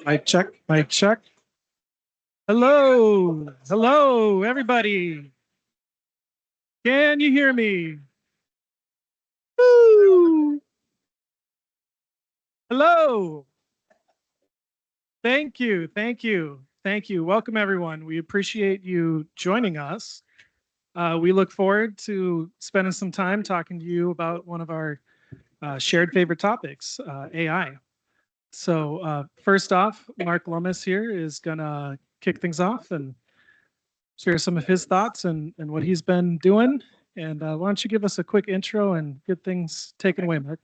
Mic check, mic check. Hello, hello, everybody. Can you hear me? Woo! Hello. Thank you, thank you, thank you. Welcome, everyone. We appreciate you joining us. We look forward to spending some time talking to you about one of our shared favorite topics, AI. So first off, Mark Lummus here is going to kick things off and share some of his thoughts and what he's been doing. And why don't you give us a quick intro and get things taken away, Mark?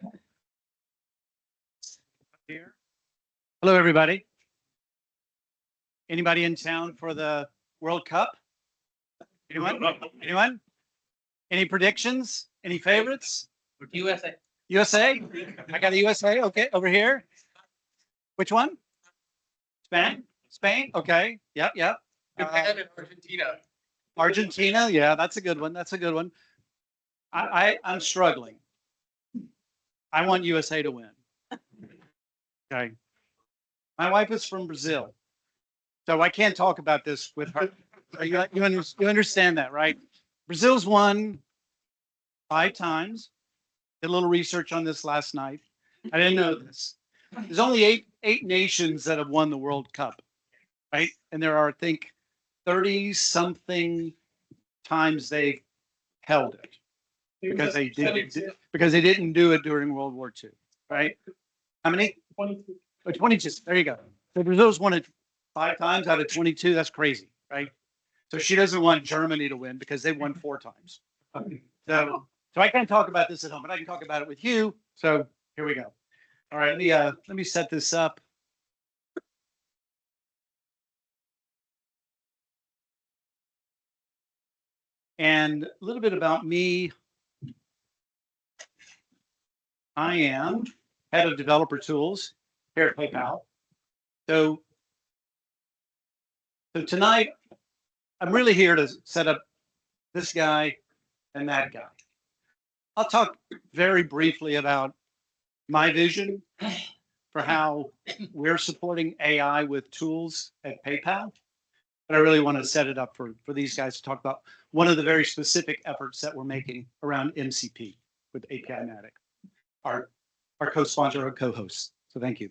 Hello, everybody. Anybody in town for the World Cup? Anyone? Anyone? Any predictions? Any favorites? USA. USA? I got a USA. Okay, over here. Which one? Spain? Spain? Okay. Yep, yep. Japan and Argentina. Argentina? Yeah, that's a good one. That's a good one. I'm struggling. I want USA to win. Okay. My wife is from Brazil, so I can't talk about this with her. You understand that, right? Brazil's won 5 times. Did a little research on this last night. I didn't know this. There's only eight nations that have won the World Cup, right? And there are, I think, 30-something times they held it because they didn't do it during World War II, right? How many? 22. Oh, 22. There you go. So Brazil's won it 5 times out of 22. That's crazy, right? So she doesn't want Germany to win because they've won 4 times. So I can't talk about this at home, but I can talk about it with you. So here we go. All right, let me set this up. And a little bit about me. I am head of developer tools here at PayPal. So tonight, I'm really here to set up this guy and that guy. I'll talk very briefly about my vision for how we're supporting AI with tools at PayPal. But I really want to set it up for these guys to talk about one of the very specific efforts that we're making around MCP with APIMatic, our co-sponsor, our co-host. So thank you.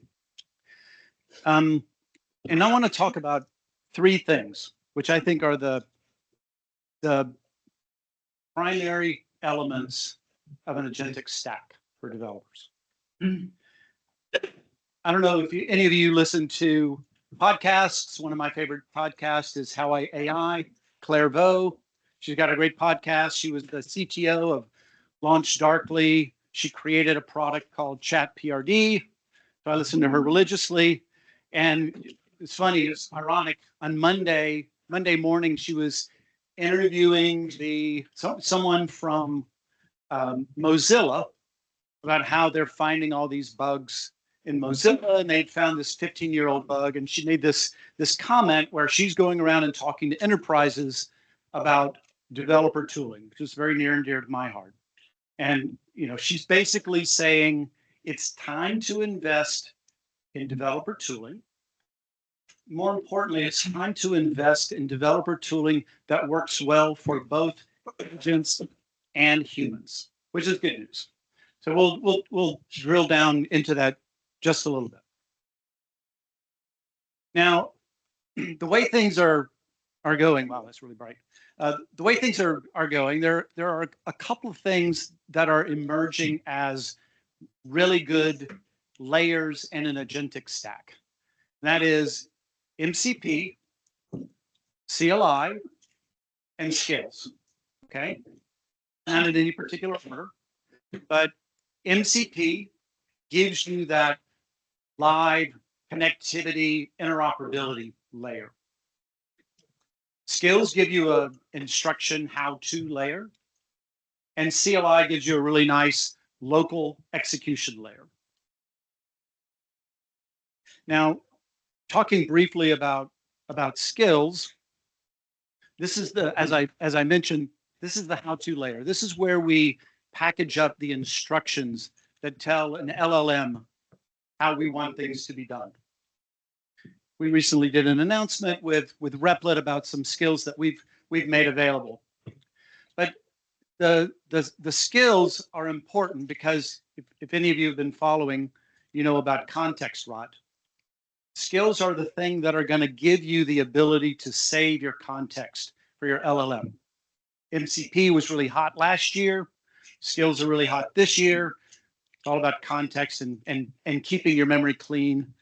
And I want to talk about 3 things, which I think are the primary elements of an agentic stack for developers. I don't know if any of you listen to podcasts. One of my favorite podcasts is How I AI, Claire Vaux. She's got a great podcast. She was the CTO of Launch Darkly. She created a product called Chat PRD. So I listen to her religiously. And it's funny, it's ironic. On Monday morning, she was interviewing someone from Mozilla about how they're finding all these bugs in Mozilla, and they'd found this 15-year-old bug, and she made this comment where she's going around and talking to enterprises about developer tooling, which is very near and dear to my heart. And she's basically saying it's time to invest in developer tooling. More importantly, it's time to invest in developer tooling that works well for both agents and humans, which is good news. So we'll drill down into that just a little bit. Now, the way things are going, wow, that's really bright. The way things are going, there are a couple of things that are emerging as really good layers in an agentic stack. And that is MCP, CLI, and skills. Okay, not in any particular order, but MCP gives you that live connectivity, interoperability layer. Skills give you an instruction how-to layer, and CLI gives you a really nice local execution layer. Now, talking briefly about skills, this is the, as I mentioned, this is the how-to layer. This is where we package up the instructions that tell an LLM how we want things to be done. We recently did an announcement with Replit about some skills that we've made available. But the skills are important because if any of you have been following, you know about context rot. Skills are the thing that are going to give you the ability to save your context for your LLM. MCP was really hot last year. Skills are really hot this year. It's all about context and keeping your memory clean.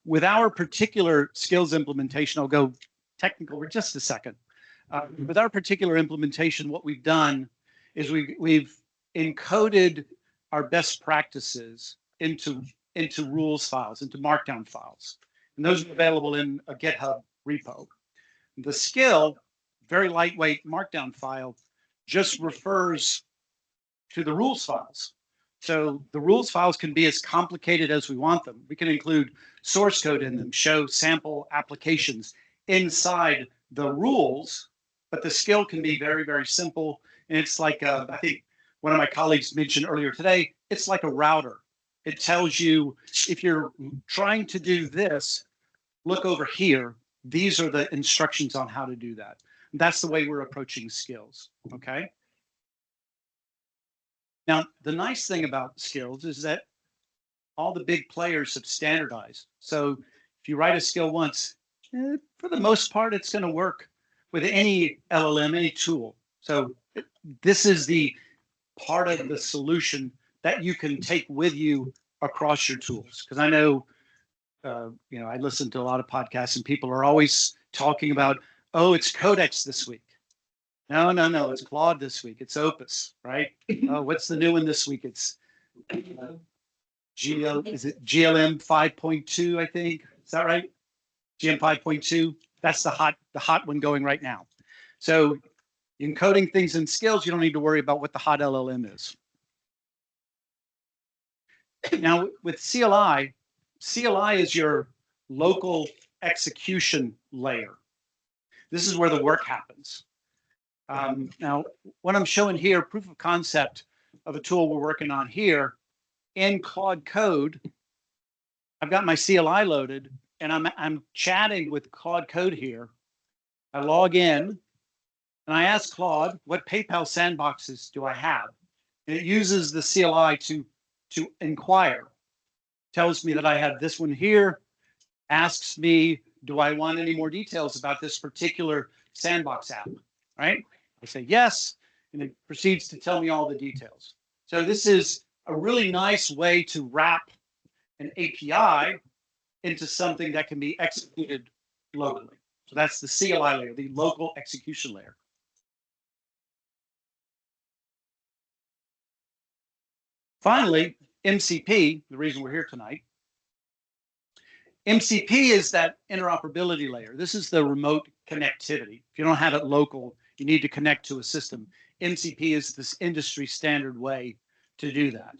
With our particular skills implementation, I'll go technical for just a second. With our particular implementation, what we've done is we've encoded our best practices into rules files, into markdown files. And those are available in a GitHub repo. The skill, very lightweight markdown file, just refers to the rules files. So the rules files can be as complicated as we want them. We can include source code in them, show sample applications inside the rules, but the skill can be very, very simple. And it's like, I think one of my colleagues mentioned earlier today, it's like a router. It tells you if you're trying to do this, look over here. These are the instructions on how to do that. That's the way we're approaching skills, okay? Now, the nice thing about skills is that all the big players have standardized. So if you write a skill once, for the most part, it's going to work with any LLM, any tool. So this is the part of the solution that you can take with you across your tools. Because I know, I listen to a lot of podcasts and people are always talking about, oh, it's Codex this week. No, it's Claude this week. It's Opus, right? Oh, what's the new one this week? It's is it GLM 5.2, I think? Is that right? GM 5.2. That's the hot one going right now. So encoding things in skills, you don't need to worry about what the hot LLM is. Now with CLI is your local execution layer. This is where the work happens. Now, what I'm showing here, proof of concept of a tool we're working on here in Claude Code. I've got my CLI loaded and I'm chatting with Claude Code here. I log in and I ask Claude, what PayPal sandboxes do I have? And it uses the CLI to inquire. Tells me that I have this one here, asks me, do I want any more details about this particular sandbox app, right? I say yes, and it proceeds to tell me all the details. So this is a really nice way to wrap an API into something that can be executed locally. So that's the CLI layer, the local execution layer. Finally, MCP, the reason we're here tonight. MCP is that interoperability layer. This is the remote connectivity. If you don't have it local, you need to connect to a system. MCP is this industry standard way to do that.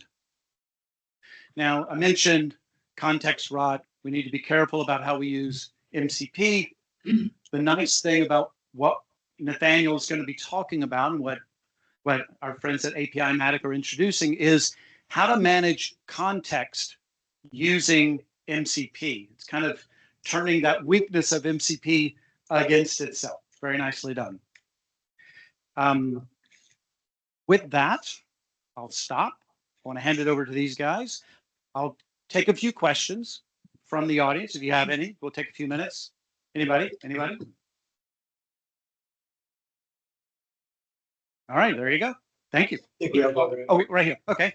Now, I mentioned context rot. We need to be careful about how we use MCP. The nice thing about what Nathaniel is going to be talking about and what our friends at APIMatic are introducing is how to manage context using MCP. It's kind of turning that weakness of MCP against itself. Very nicely done. With that, I'll stop. I want to hand it over to these guys. I'll take a few questions from the audience. If you have any, we'll take a few minutes. Anybody? Anybody? All right, there you go. Thank you. Oh, right here. Okay.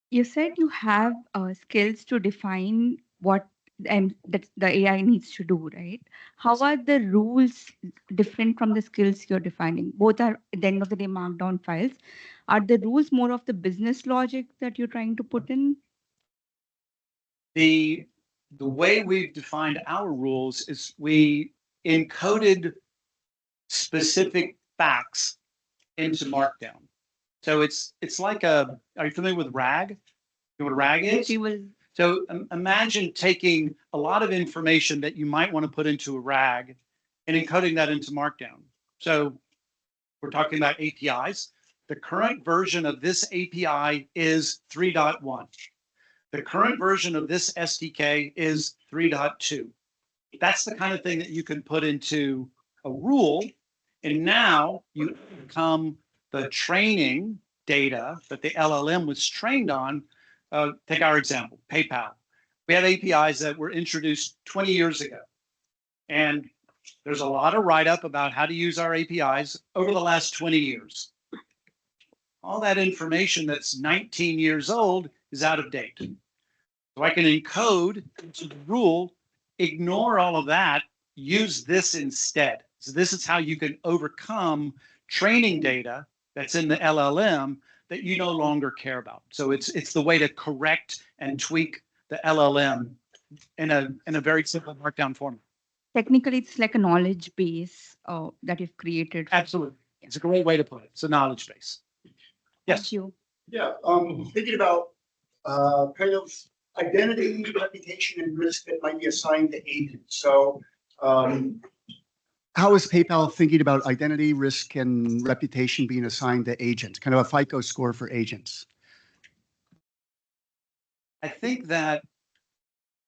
You said you have skills to define what that the AI needs to do, right? How are the rules different from the skills you're defining? Both are at the end of the day markdown files. Are the rules more of the business logic that you're trying to put in? The way we've defined our rules is we encoded specific facts into Markdown. So it's like a. Are you familiar with RAG? You know what RAG is? We will. So imagine taking a lot of information that you might want to put into a RAG and encoding that into Markdown. So we're talking about APIs. The current version of this API is 3.1. The current version of this SDK is 3.2. That's the kind of thing that you can put into a rule. And now you become the training data that the LLM was trained on. Take our example, PayPal. We have APIs that were introduced 20 years ago. And there's a lot of write-up about how to use our APIs over the last 20 years. All that information that's 19 years old is out of date. So I can encode into the rule, ignore all of that, use this instead. So this is how you can overcome training data that's in the LLM that you no longer care about. So it's the way to correct and tweak the LLM in a very simple markdown format. Technically, it's like a knowledge base that you've created. Absolutely. It's a great way to put it. It's a knowledge base. Yes. Thank you. Yeah, thinking about kind of identity, reputation, and risk that might be assigned to agents. So, how is PayPal thinking about identity, risk, and reputation being assigned to agents? Kind of a FICO score for agents. I think that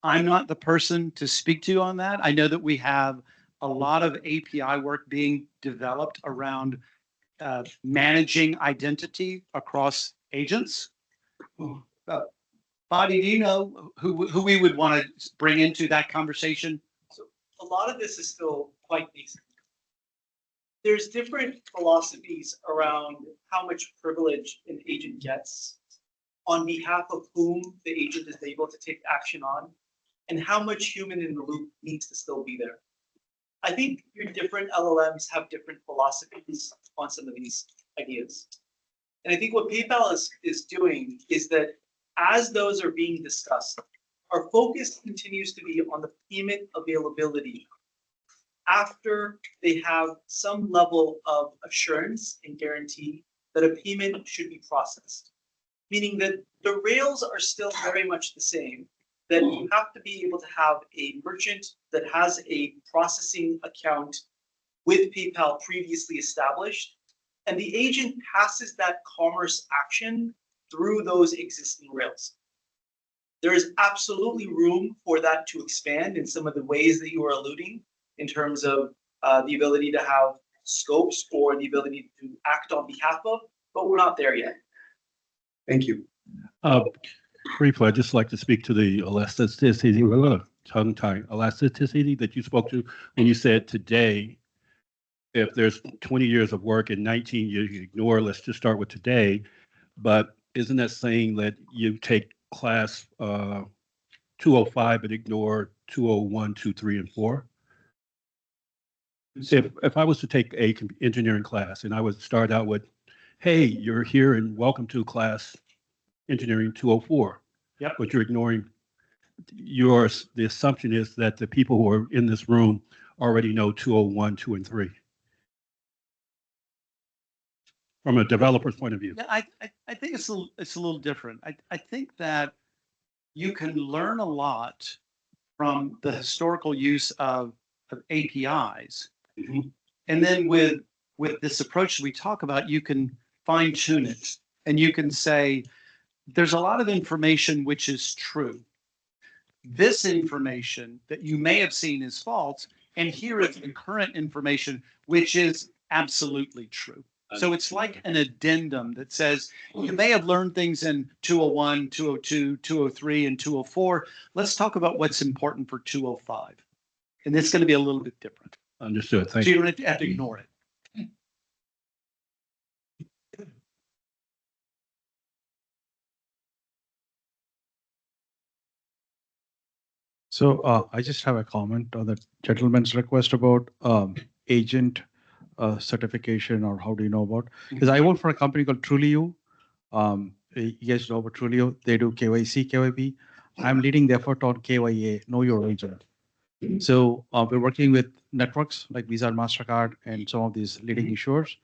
I'm not the person to speak to on that. I know that we have a lot of API work being developed around managing identity across agents. Bobby, do you know who we would want to bring into that conversation? So a lot of this is still quite nascent. There's different philosophies around how much privilege an agent gets, on behalf of whom the agent is able to take action on, and how much human in the loop needs to still be there. I think your different LLMs have different philosophies on some of these ideas. And I think what PayPal is doing is that as those are being discussed, our focus continues to be on the payment availability after they have some level of assurance and guarantee that a payment should be processed. Meaning that the rails are still very much the same, that you have to be able to have a merchant that has a processing account with PayPal previously established, and the agent passes that commerce action through those existing rails. There is absolutely room for that to expand in some of the ways that you are alluding, in terms of the ability to have scopes or the ability to act on behalf of, but we're not there yet. Thank you. Briefly, I'd just like to speak to the elasticity, tongue-tie elasticity that you spoke to when you said today, if there's 20 years of work and 19 years you ignore, let's just start with today. But isn't that saying that you take class 205 but ignore 201, 2, 3, and 4? If I was to take a engineering class and I would start out with, hey, you're here and welcome to class engineering 204. Yep. But you're ignoring the assumption is that the people who are in this room already know 201, 2, and 3. From a developer's point of view. Yeah, I think it's a little different. I think that you can learn a lot from the historical use of APIs. Mhm. And then with with this approach we talk about, you can fine tune it and you can say, there's a lot of information which is true. This information that you may have seen is false, and here is the current information which is absolutely true. So it's like an addendum that says you may have learned things in 201, 202, 203, and 204. Let's talk about what's important for 205. And it's going to be a little bit different. Understood. So Thank you you. don't have to ignore it. So I just have a comment on the gentleman's request about agent certification, or how do you know about? Because I work for a company called Trulio. You guys know about Trulio. They do KYC, KYB. I'm leading the effort on KYA, Know Your Agent. So we're working with networks like Visa and MasterCard and some of these leading issuers.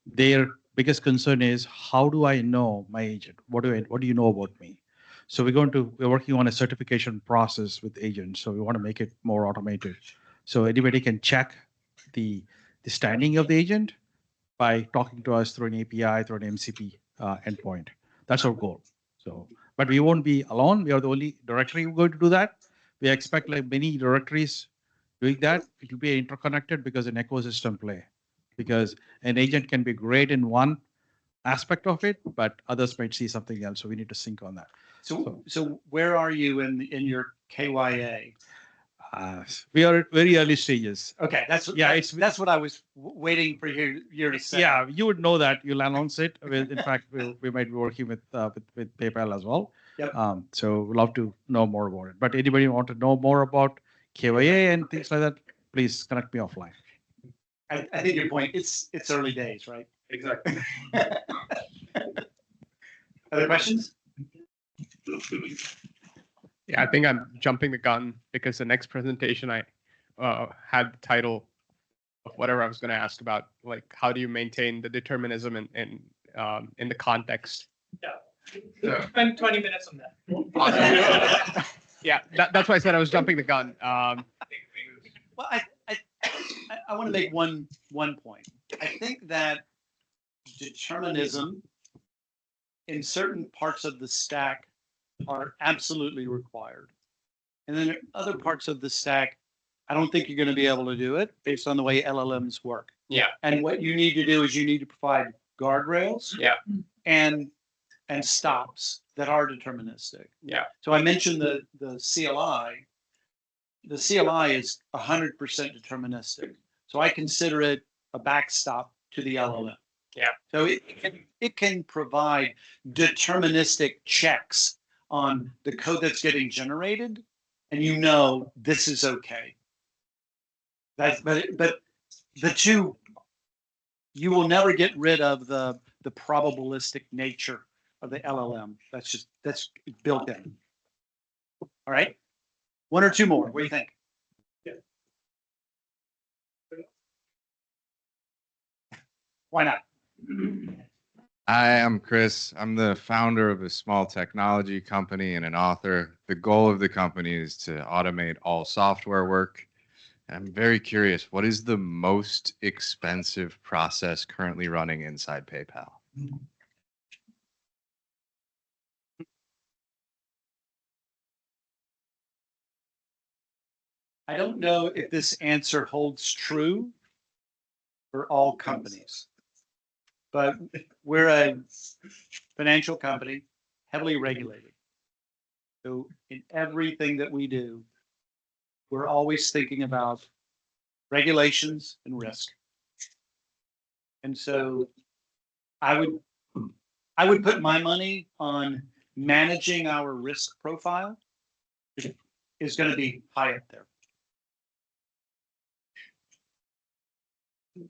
Their biggest concern is, how do I know my agent? What do you know about me? So we're working on a certification process with agents. So we want to make it more automated. So anybody can check the standing of the agent by talking to us through an API, through an MCP endpoint. That's our goal. So, but we won't be alone. We are the only directory going to do that. We expect like many directories doing that. It will be interconnected because an ecosystem play. Because an agent can be great in one aspect of it, but others might see something else. So we need to sync on that. So where are you in your KYA? We are at very early stages. Okay, that's what I was waiting for you to say. Yeah, you would know that. You'll announce it. In fact, we might be working with PayPal as well. Yep. So we'd love to know more about it. But anybody want to know more about KYA and things like that, please connect me offline. I think your point. It's early days, right? Exactly. Other questions? Yeah, I think I'm jumping the gun because the next presentation I had the title of whatever I was going to ask about, like how do you maintain the determinism in the context. Yeah. Spend 20 minutes on that. Yeah, that's why I said I was jumping the gun. Well, I want to make one point. I think that determinism in certain parts of the stack are absolutely required. And then other parts of the stack, I don't think you're going to be able to do it based on the way LLMs work. Yeah. And what you need to do is you need to provide guardrails. Yeah. And stops that are deterministic. Yeah. So I mentioned the CLI. The CLI is 100% deterministic. So I consider it a backstop to the LLM. Yeah. So it can provide deterministic checks on the code that's getting generated, and you know this is okay. But the two, you will never get rid of the probabilistic nature of the LLM. That's built in. All right. One or two more. What do you think? Yeah. Why not? Hi, I'm Chris. I'm the founder of a small technology company and an author. The goal of the company is to automate all software work. I'm very curious, what is the most expensive process currently running inside PayPal? I don't know if this answer holds true for all companies, but we're a financial company, heavily regulated. So in everything that we do, we're always thinking about regulations and risk. And so I would put my money on managing our risk profile is going to be high up there.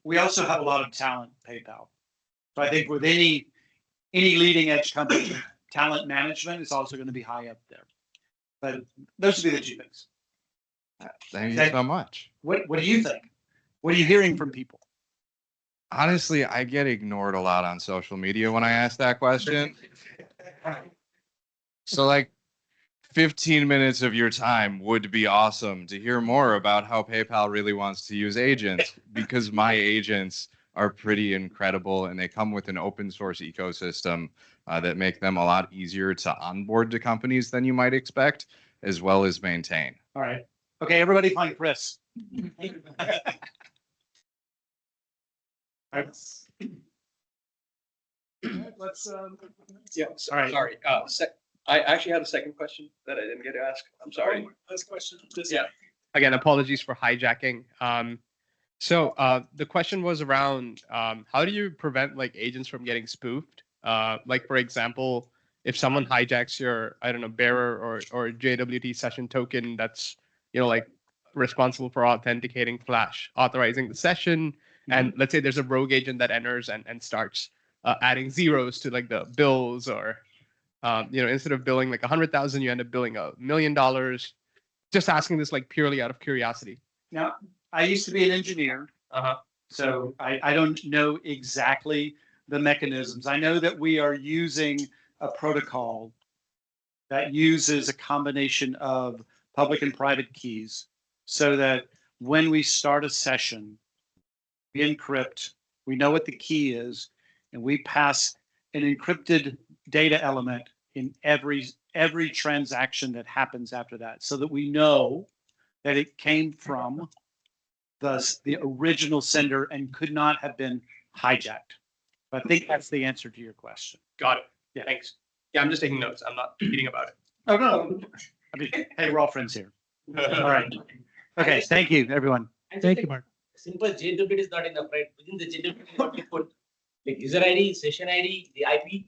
We also have a lot of talent at PayPal. So I think with any leading edge company, talent management is also going to be high up there. But those would be the two things. Thank you so much. What do you think? What are you hearing from people? Honestly, I get ignored a lot on social media when I ask that question. So like 15 minutes of your time would be awesome to hear more about how PayPal really wants to use agents, because my agents are pretty incredible, and they come with an open source ecosystem that make them a lot easier to onboard to companies than you might expect, as well as maintain. All right. Okay, everybody find Chris. All right. Let's Yeah, All right. sorry. I actually had a second question that I didn't get to ask. I'm sorry. Last question. This Yeah. Again, apologies for hijacking. So the question was around how do you prevent like agents from getting spoofed? Like for example, if someone hijacks your, I don't know, bearer or JWT session token that's, like responsible for authenticating Flash, authorizing the session, and let's say there's a rogue agent that enters and starts adding zeros to like the bills, or instead of billing like 100,000, you end up billing $1 million. Just asking this like purely out of curiosity. Now, I used to be an engineer, so I don't know exactly the mechanisms. I know that we are using a protocol that uses a combination of public and private keys, so that when we start a session, we encrypt, we know what the key is, and we pass an encrypted data element in every transaction that happens after that, so that we know that it came from the original sender and could not have been hijacked. I think that's the answer to your question. Got it. Yeah. Thanks. Yeah, I'm just taking notes. I'm not reading about it. Oh, no. I mean, hey, we're all friends here. All right. Okay, thank you, everyone. Thank you, Mark. Simple JWT is not enough, right? Within the JWT, what we put like user ID, session ID, the IP,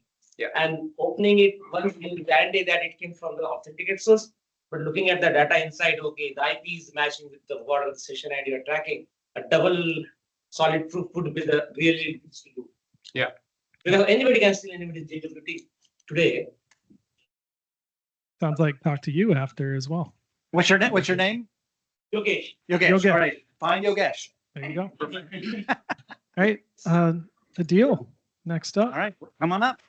and opening it once you validate that it came from the authenticate source. But looking at the data inside, okay, the IP is matching with the what the session ID you're tracking. A double solid proof would be the really things to do. Yeah. Because anybody can steal anybody's JWT today. Sounds like talk to you after as well. What's your name? What's your name? Yogesh. Yogesh. Yogesh. All right. Find Yogesh. There you go. All right. Adeel, next up. All right. Come on up.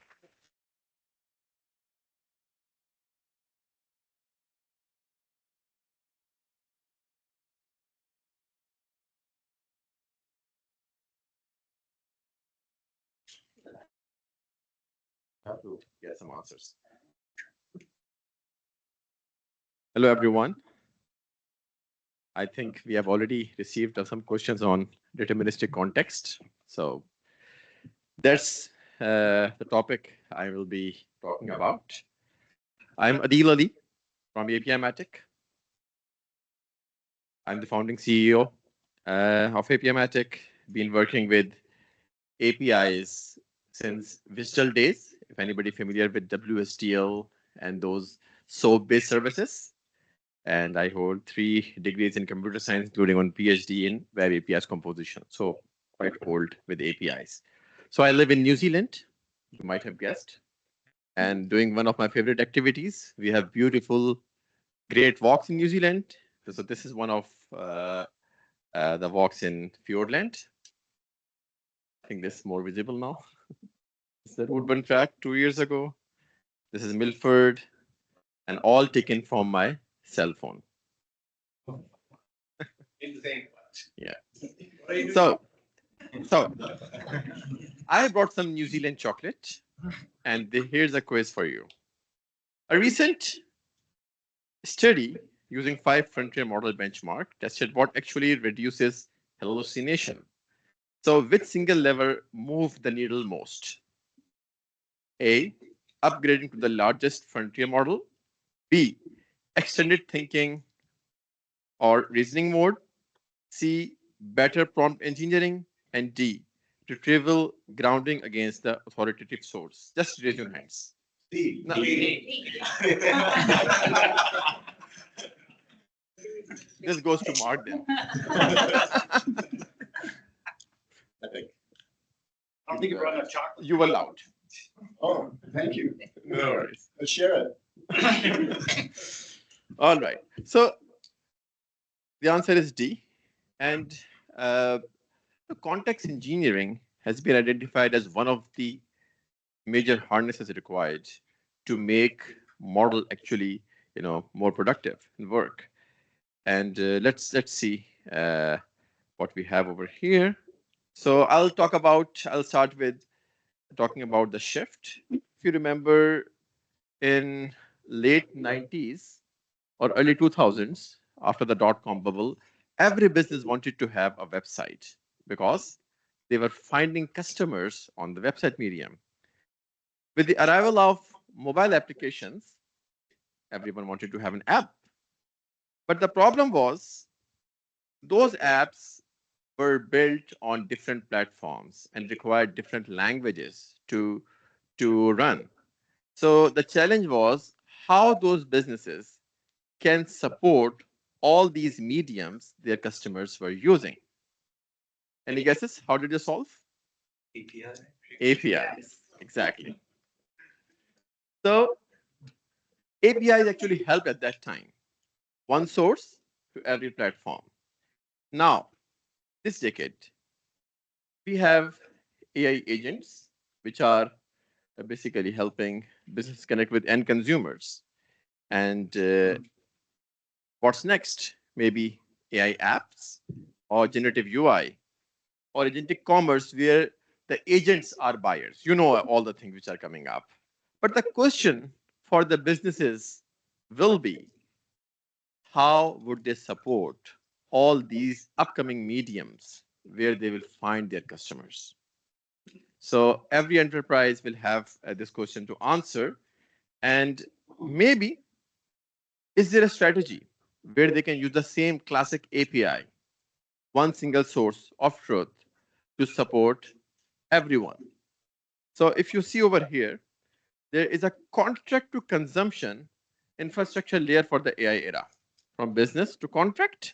Have to get some answers. Hello, everyone. I think we have already received some questions on deterministic context. So that's the topic I will be talking about. I'm Adeel Ali from APIMatic. I'm the founding CEO of APIMatic. Been working with APIs since Visual days. If anybody familiar with WSDL and those SOAP-based services. And I hold 3 degrees in computer science, including one PhD in web APIs composition. So quite old with APIs. So I live in New Zealand, you might have guessed. And doing one of my favorite activities, we have beautiful, great walks in New Zealand. So this is one of the walks in Fiordland. I think this is more visible now. This is the Woodburn track 2 years ago. This is Milford, and all taken from my cell phone. Yeah. So I brought some New Zealand chocolate, and here's a quiz for you. A recent study using 5 frontier model benchmark tested what actually reduces hallucination. So which single lever moved the needle most? A, upgrading to the largest frontier model. B, extended thinking or reasoning mode. C, better prompt engineering. And D, retrieval grounding against the authoritative source. Just raise your hands. C. No. This goes to Mark then. I don't think you brought enough chocolate. You were loud. Oh, thank you. No worries. Let's share it. All right. So the answer is D. And the context engineering has been identified as one of the major harnesses required to make model actually, more productive and work. And let's see what we have over here. So I'll start with talking about the shift. If you remember in late 90s or early 2000s, after the dot-com bubble, every business wanted to have a website because they were finding customers on the website medium. With the arrival of mobile applications, everyone wanted to have an app. But the problem was those apps were built on different platforms and required different languages to run. So the challenge was how those businesses can support all these mediums their customers were using. Any guesses? How did you solve? API. APIs. Exactly. So APIs actually helped at that time. One source to every platform. Now, this decade, we have AI agents, which are basically helping business connect with end consumers. And what's next? Maybe AI apps or generative UI or agentic commerce where the agents are buyers. You know all the things which are coming up. But the question for the businesses will be how would they support all these upcoming mediums where they will find their customers? So every enterprise will have this question to answer. And maybe is there a strategy where they can use the same classic API, one single source of truth, to support everyone? So if you see over here, there is a contract to consumption infrastructure layer for the AI era, from business to contract,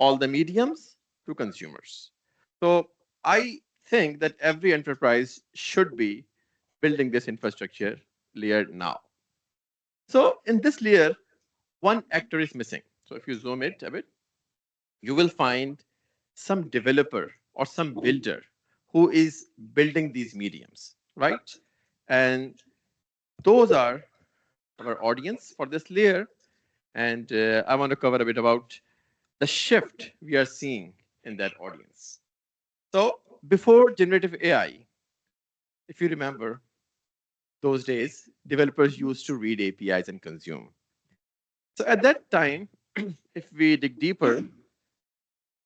all the mediums to consumers. So I think that every enterprise should be building this infrastructure layer now. So in this layer, one actor is missing. So if you zoom it a bit, you will find some developer or some builder who is building these mediums, right? And those are our audience for this layer. And I want to cover a bit about the shift we are seeing in that audience. So before generative AI, if you remember those days, developers used to read APIs and consume. So at that time, if we dig deeper,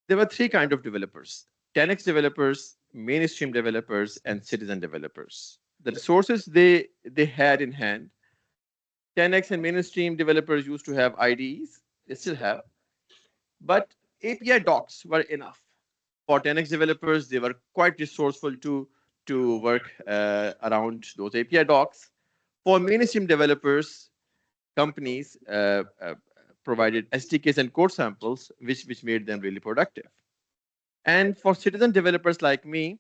there were three kinds of developers: 10x developers, mainstream developers, and citizen developers. The resources they had in hand, 10x and mainstream developers used to have IDEs, they still have, but API docs were enough. For 10x developers, they were quite resourceful to work around those API docs. For mainstream developers, companies provided SDKs and code samples, which made them really productive. And for citizen developers like me,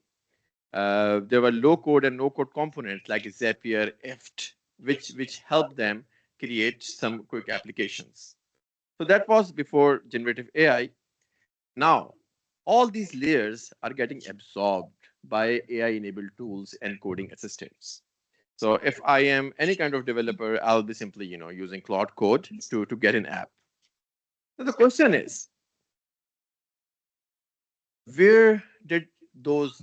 there were low code and no code components like Zapier, IFT, which helped them create some quick applications. So that was before generative AI. Now, all these layers are getting absorbed by AI-enabled tools and coding assistants. So if I am any kind of developer, I'll be simply, using Claude Code to get an app. So the question is, where did those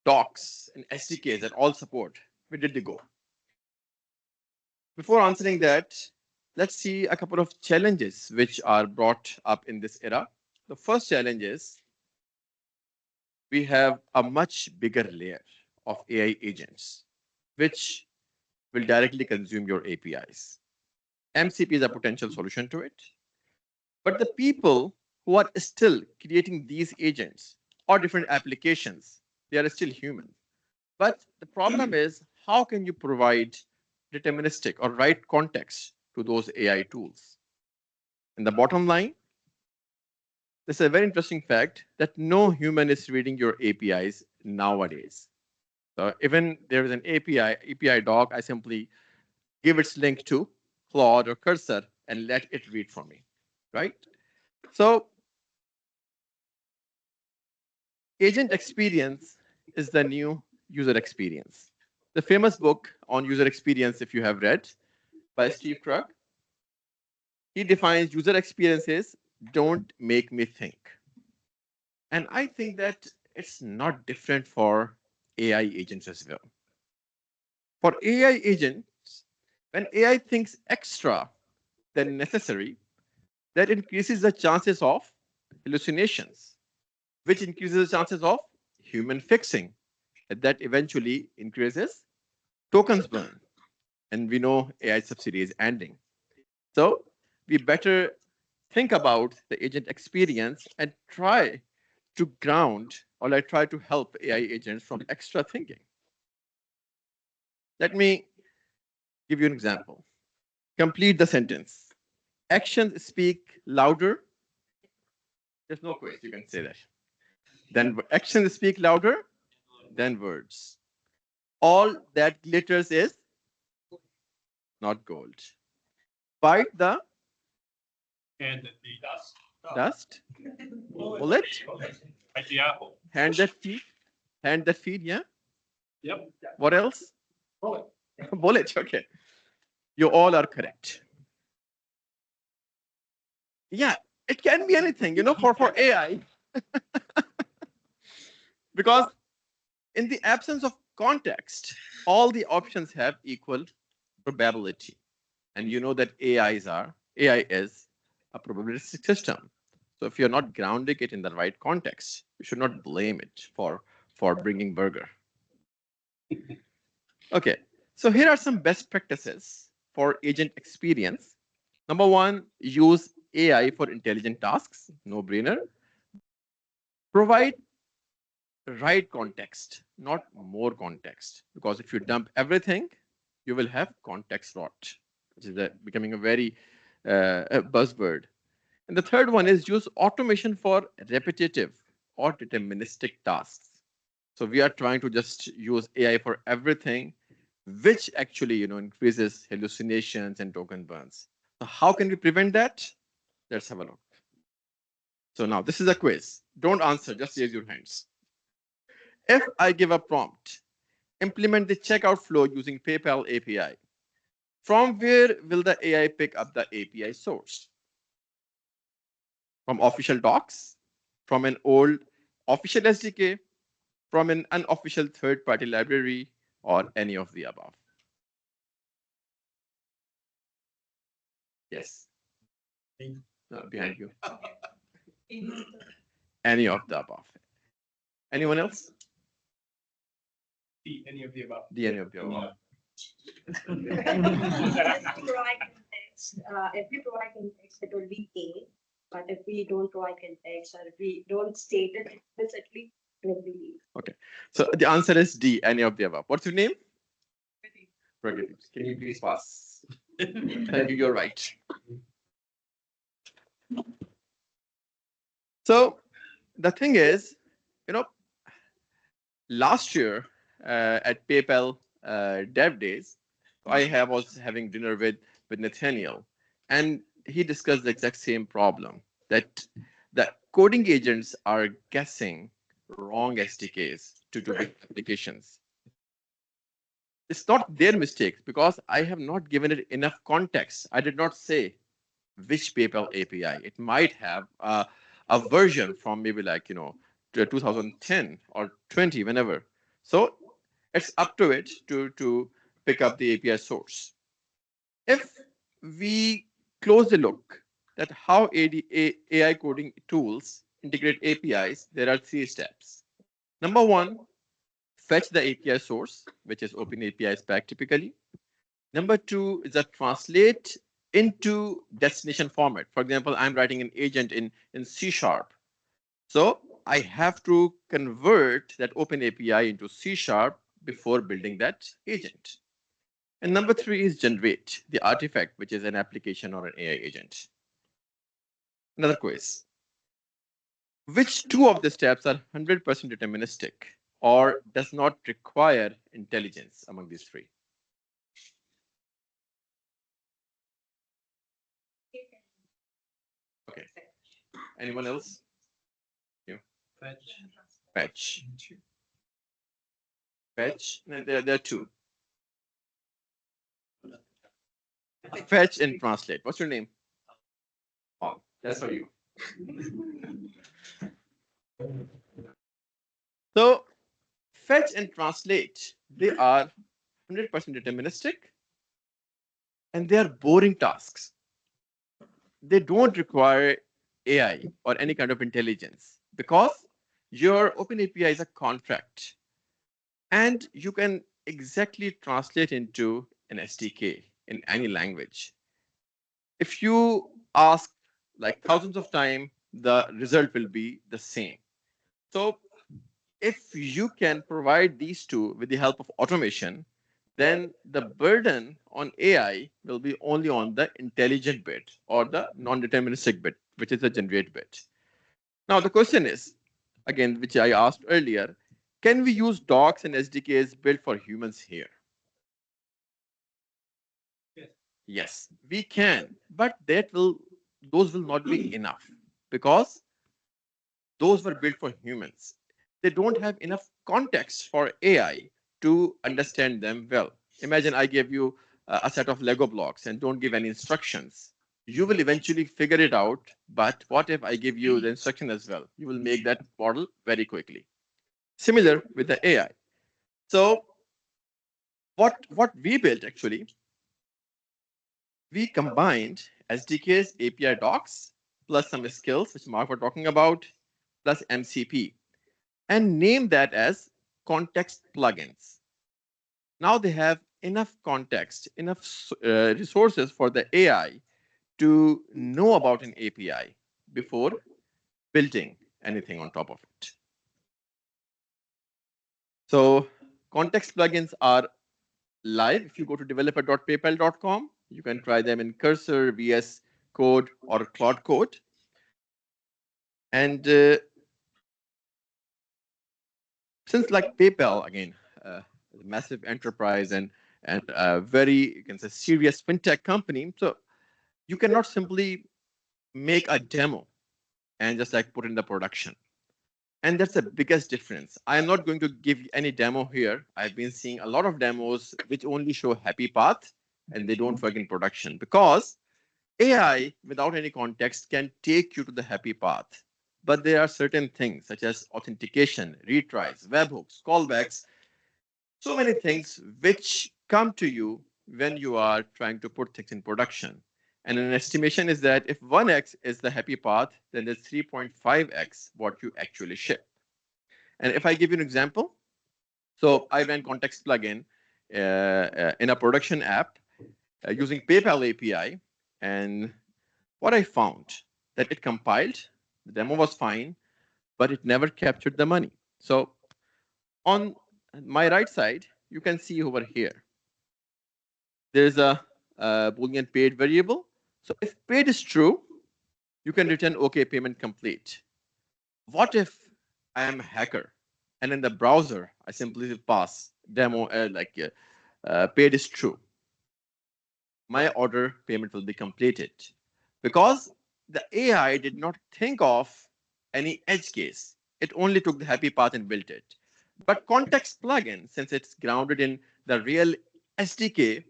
docs and SDKs and all support, where did they go? Before answering that, let's see a couple of challenges which are brought up in this era. The first challenge is we have a much bigger layer of AI agents, which will directly consume your APIs. MCP is a potential solution to it. But the people who are still creating these agents or different applications, they are still human. But the problem is, how can you provide deterministic or right context to those AI tools? And the bottom line, this is a very interesting fact that no human is reading your APIs nowadays. So even there is an API doc, I simply give its link to Claude or Cursor and let it read for me, right? So agent experience is the new user experience. The famous book on user experience, if you have read, by Steve Krug, he defines user experiences don't make me think. And I think that it's not different for AI agents as well. For AI agents, when AI thinks extra than necessary, that increases the chances of hallucinations, which increases the chances of human fixing, and that eventually increases tokens burn. And we know AI subsidy is ending. So we better think about the agent experience and try to ground or I try to help AI agents from extra thinking. Let me give you an example. Complete the sentence. Actions speak louder. There's no quiz, you can say that. Then actions speak louder than words. All that glitters is not gold. Bite the And the dust. dust. Bullet. Like the apple. Hand that feed. Hand that feed, yeah? Yep. What else? Bullet. Bullet, okay. You all are correct. Yeah, it can be anything, for AI. Because in the absence of context, all the options have equal probability. And you know that AI is a probabilistic system. So if you're not grounding it in the right context, you should not blame it for bringing burger. Okay, so here are some best practices for agent experience. Number one, use AI for intelligent tasks, no brainer. Provide right context, not more context, because if you dump everything, you will have context rot, which is becoming a very buzzword. And the third one is use automation for repetitive or deterministic tasks. So we are trying to just use AI for everything, which actually increases hallucinations and token burns. So how can we prevent that? Let's have a look. So now this is a quiz. Don't answer, just raise your hands. If I give a prompt, implement the checkout flow using PayPal API, from where will the AI pick up the API source? From official docs, from an old official SDK, from an unofficial third-party library, or any of the above? Yes. No, behind you. Any of the above. Anyone else? Any of the above. Any of the above. If we provide context, it will be A. But if we don't provide context or if we don't state it explicitly, it will be B. Okay. So the answer is D, any of the above. What's your name? Pradeep. Can you please pass? Thank you, you're right. So the thing is, last year at PayPal Dev Days, I was having dinner with Nathaniel, and he discussed the exact same problem, that the coding agents are guessing wrong SDKs to do applications. It's not their mistakes because I have not given it enough context. I did not say which PayPal API. It might have a version from maybe 2010 or 20, whenever. So it's up to it to pick up the API source. If we close the look at how AI coding tools integrate APIs, there are 3 steps. Number one, fetch the API source, which is OpenAPI spec typically. Number 2 is a translate into destination format. For example, I'm writing an agent in C#. So I have to convert that OpenAPI into C# before building that agent. And number 3 is generate the artifact, which is an application or an AI agent. Another quiz. Which 2 of the steps are 100% deterministic or does not require intelligence among these 3? Okay. Anyone else? You. Fetch. No, there are 2. Fetch and translate. What's your name? Oh, that's for you. So fetch and translate, they are 100% deterministic, and they are boring tasks. They don't require AI or any kind of intelligence because your OpenAPI is a contract, and you can exactly translate into an SDK in any language. If you ask like thousands of times, the result will be the same. So if you can provide these two with the help of automation, then the burden on AI will be only on the intelligent bit or the non-deterministic bit, which is the generate bit. Now, the question is, again, which I asked earlier, can we use docs and SDKs built for humans here? Yes, we can, but those will not be enough because those were built for humans. They don't have enough context for AI to understand them well. Imagine I gave you a set of Lego blocks and don't give any instructions. You will eventually figure it out, but what if I give you the instruction as well? You will make that model very quickly. Similar with the AI. So what we built actually, we combined SDKs, API docs, plus some skills, which Mark were talking about, plus MCP, and name that as context plugins. Now they have enough context, enough resources for the AI to know about an API before building anything on top of it. So context plugins are live. If you go to developer.paypal.com, you can try them in Cursor, VS Code, or Claude Code. And since like PayPal, again, massive enterprise and very, you can say, serious fintech company, so you cannot simply make a demo and just like put in the production. And that's the biggest difference. I'm not going to give any demo here. I've been seeing a lot of demos which only show happy path and they don't work in production because AI without any context can take you to the happy path. But there are certain things such as authentication, retries, webhooks, callbacks, so many things which come to you when you are trying to put things in production. And an estimation is that if 1x is the happy path, then there's 3.5x what you actually ship. And if I give you an example, so I ran context plugin in a production app using PayPal API. And what I found that it compiled, the demo was fine, but it never captured the money. So on my right side, you can see over here, there's a Boolean paid variable. So if paid is true, you can return OK, payment complete. What if I am a hacker and in the browser, I simply pass demo paid is true? My order payment will be completed because the AI did not think of any edge case. It only took the happy path and built it. But context plugin, since it's grounded in the real SDK,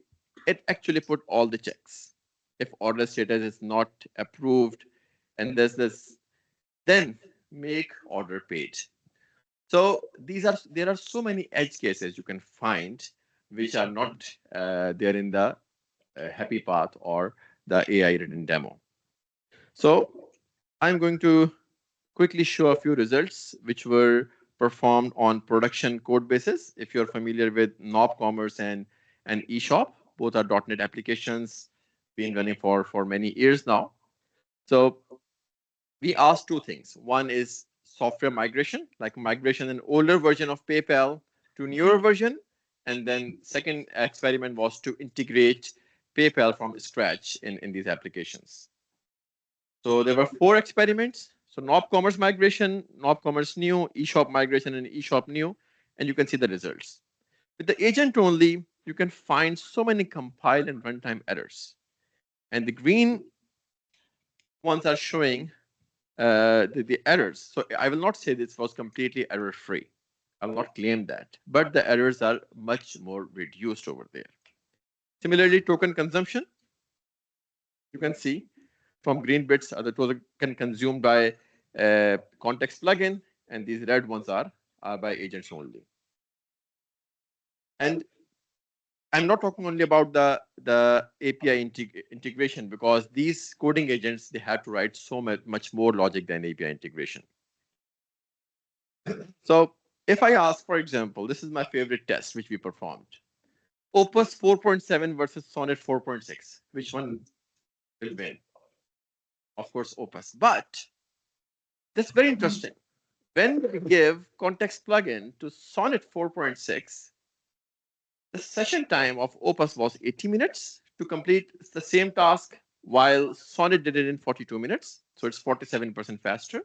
it actually put all the checks. If order status is not approved and there's this, then make order paid. So there are so many edge cases you can find which are not there in the happy path or the AI written demo. So I'm going to quickly show a few results which were performed on production code basis. If you're familiar with Knob Commerce and eShop, both are .NET applications, been running for many years now. So we asked two things. One is software migration, like migration an older version of PayPal to newer version. And then second experiment was to integrate PayPal from scratch in these applications. So there were 4 experiments. So Knob Commerce migration, Knob Commerce new, eShop migration, and eShop new. And you can see the results. With the agent only, you can find so many compile and runtime errors. And the green ones are showing the errors. So I will not say this was completely error-free. I will not claim that. But the errors are much more reduced over there. Similarly, token consumption. You can see from green bits are the token consumed by context plugin, and these red ones are are by agents only. And I'm not talking only about the API integration, because these coding agents, they have to write so much more logic than API integration. So if I ask, for example, this is my favorite test which we performed. Opus 4.7 versus Sonnet 4.6. Which one will win? Of course, Opus. But that's very interesting. When we give context plugin to Sonnet 4.6, the session time of Opus was 80 minutes to complete the same task, while Sonnet did it in 42 minutes. So it's 47% faster.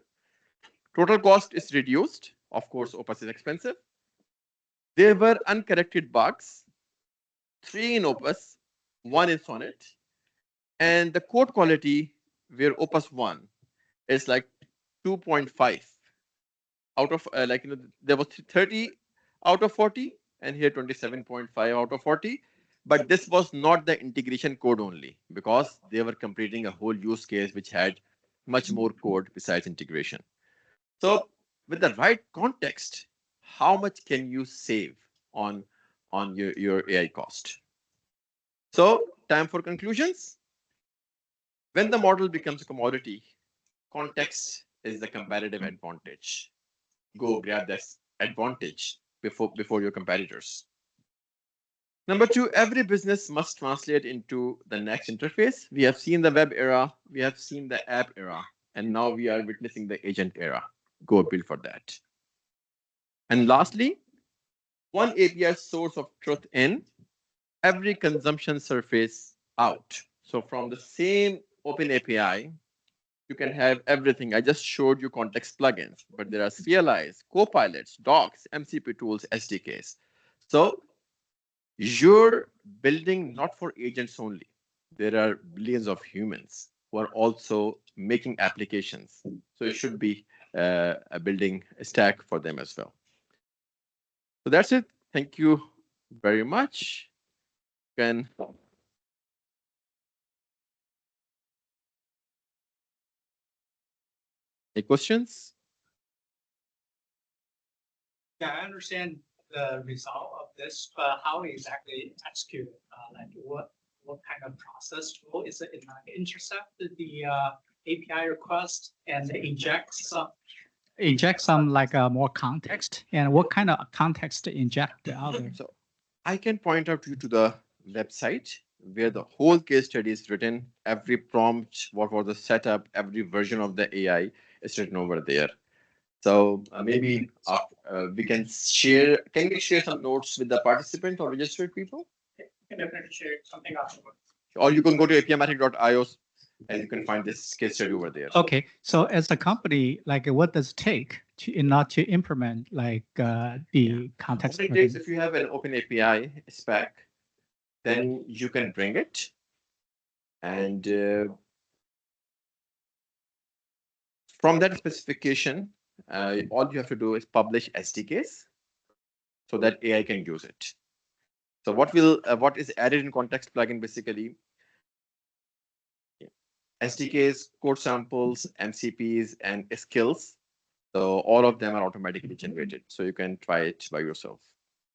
Total cost is reduced. Of course, Opus is expensive. There were uncorrected bugs, 3 in Opus, 1 in Sonnet. And the code quality where Opus 1 is like 2.5 out of there was 30 out of 40, and here 27.5 out of 40. But this was not the integration code only, because they were completing a whole use case which had much more code besides integration. So with the right context, how much can you save on your AI cost? So time for conclusions. When the model becomes a commodity, context is the competitive advantage. Go grab this advantage before your competitors. Number 2, every business must translate into the next interface. We have seen the web era, we have seen the app era, and now we are witnessing the agent era. Go build for that. And lastly, one API source of truth in, every consumption surface out. So from the same open API, you can have everything. I just showed you context plugins, but there are CLIs, copilots, docs, MCP tools, SDKs. So you're building not for agents only. There are billions of humans who are also making applications. So it should be building a stack for them as well. So that's it. Thank you very much. Any questions? Yeah, I understand the result of this, but how exactly executed? Like what kind of process flow is it? It intercept the API request and inject some like more context, and what kind of context to inject the other? So I can point out you to the website where the whole case study is written. Every prompt, what was the setup, every version of the AI is written over there. So maybe we can share. Can we share some notes with the participant or registered people? You can definitely share something afterwards. Or you can go to apimatic.io and you can find this case study over there. Okay, so as a company, like what does it take to implement like the context? What it takes, if you have an open API spec, then you can bring it, and from that specification, all you have to do is publish SDKs so that AI can use it. So what is added in context plugin basically? SDKs, code samples, MCPs, and skills. So all of them are automatically generated. So you can try it by yourself.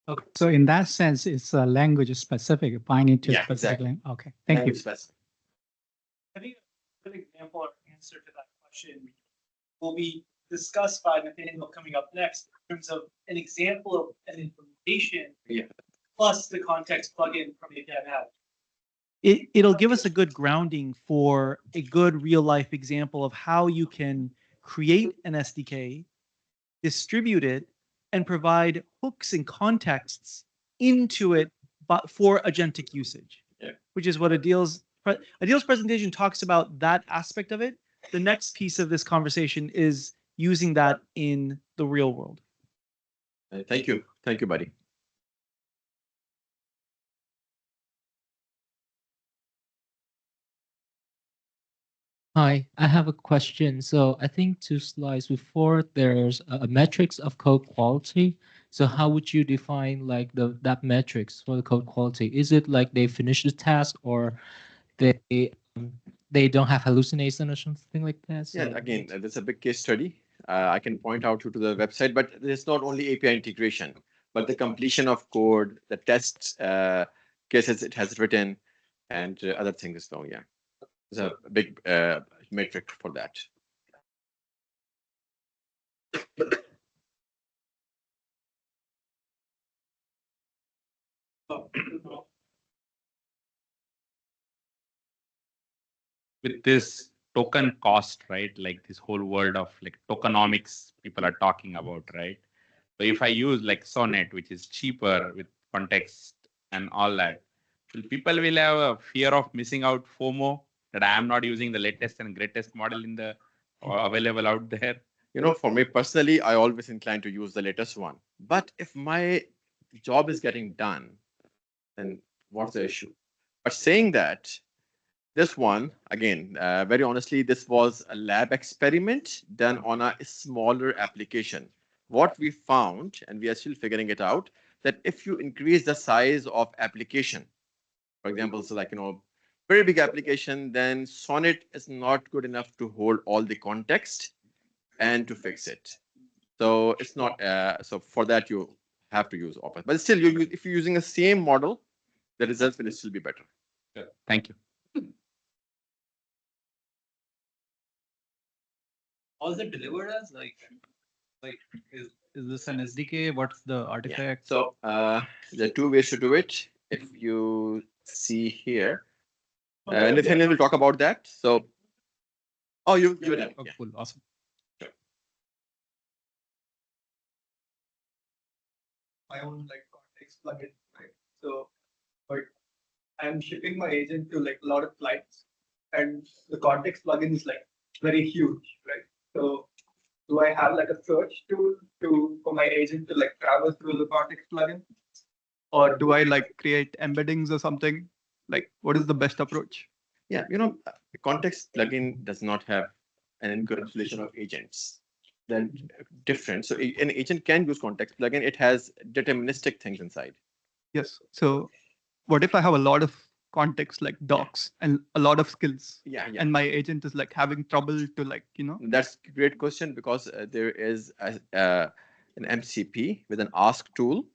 Okay, so in that sense, it's a language specific, binding to specific exactly. language. Okay, thank you. Specific. I think a good example or answer to that question will be discussed by Nathaniel coming up next in terms of an example of an implementation plus the context plugin from APIMatic. It'll give us a good grounding for a good real life example of how you can create an SDK, distribute it, and provide hooks and contexts into it but for agentic usage, which is what Adeel's presentation talks about, that aspect of it. The next piece of this conversation is using that in the real world. Thank you. Thank you, buddy. Hi, I have a question. So I think 2 slides before there's a metrics of code quality. So how would you define like that metrics for the code quality? Is it like they finish the task or they don't have hallucination or something like that? So Yeah, again, that's a big case study. I can point out you to the website, but it's not only API integration, but the completion of code, the test cases it has written, and other things. So yeah, it's a big metric for that. With this token cost, right? Like this whole world of like tokenomics people are talking about, right? So if I use like Sonnet, which is cheaper with context and all that, people will have a fear of missing out FOMO that I am not using the latest and greatest model in the available out there. You know, for me personally, I always incline to use the latest one. But if my job is getting done, then what's the issue? But saying that, this one, again, very honestly, this was a lab experiment done on a smaller application. What we found, and we are still figuring it out, that if you increase the size of application, for example, so like, very big application, then Sonnet is not good enough to hold all the context and to fix it. So it's not, so for that, you have to use Opera. But still, if you're using the same model, the results will still be better. Good. Thank you. How is it delivered as? Like is this an SDK? What's the artifact? So there are two ways to do it. If you see here, Nathaniel will talk about that. So, oh, you did. Oh, cool, awesome. My own like context plugin, right? So, but I'm shipping my agent to like a lot of clients, and the context plugin is like very huge, right? So, do I have like a search tool for my agent to like travel through the context plugin, or do I like create embeddings or something? Like, what is the best approach? Yeah, the context plugin does not have an encapsulation of agents. They're different. So an agent can use context plugin. It has deterministic things inside. Yes. So, what if I have a lot of context like docs and a lot of skills? Yeah. And my agent is like having trouble to like, That's a great question because there is an MCP with an ask tool,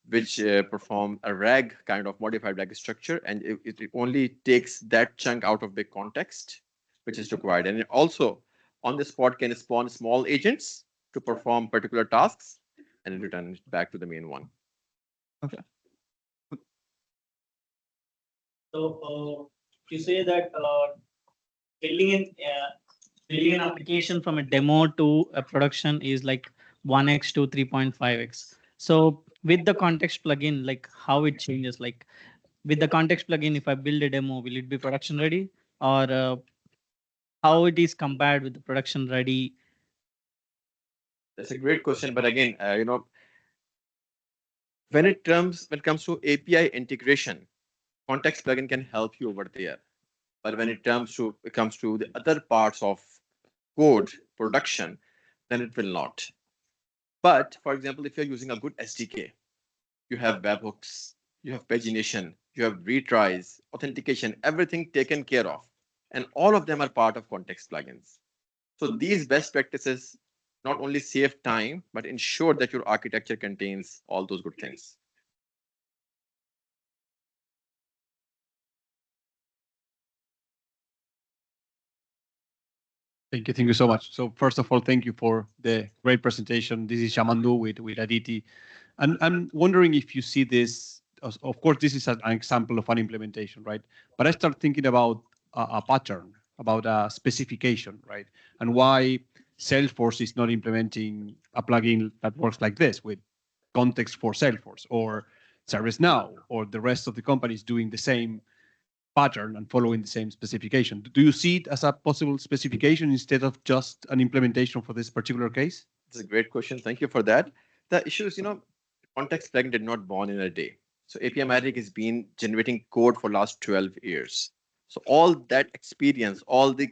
which perform a RAG kind of modified RAG structure, and it only takes that chunk out of big context, which is required. And it also on the spot can spawn small agents to perform particular tasks and return it back to the main one. Okay. So you say that building an application from a demo to a production is like 1x to 3.5x. So with the context plugin, like how it changes, like with the context plugin, if I build a demo, will it be production ready, or how it is compared with the production ready? That's a great question, but again, when it comes to API integration, context plugin can help you over there. But when it comes to the other parts of code production, then it will not. But for example, if you're using a good SDK, you have webhooks, you have pagination, you have retries, authentication, everything taken care of. And all of them are part of context plugins. So these best practices not only save time, but ensure that your architecture contains all those good things. Thank you so much. So first of all, thank you for the great presentation. This is Shamandu with Aditi. And I'm wondering if you see this, of course, this is an example of an implementation, right? But I start thinking about a pattern, about a specification, right? And why Salesforce is not implementing a plugin that works like this with context for Salesforce, or ServiceNow, or the rest of the companies doing the same pattern and following the same specification. Do you see it as a possible specification instead of just an implementation for this particular case? It's a great question. Thank you for that. The issue is, context plugin did not born in a day. So APIMatic has been generating code for last 12 years. So all that experience, all the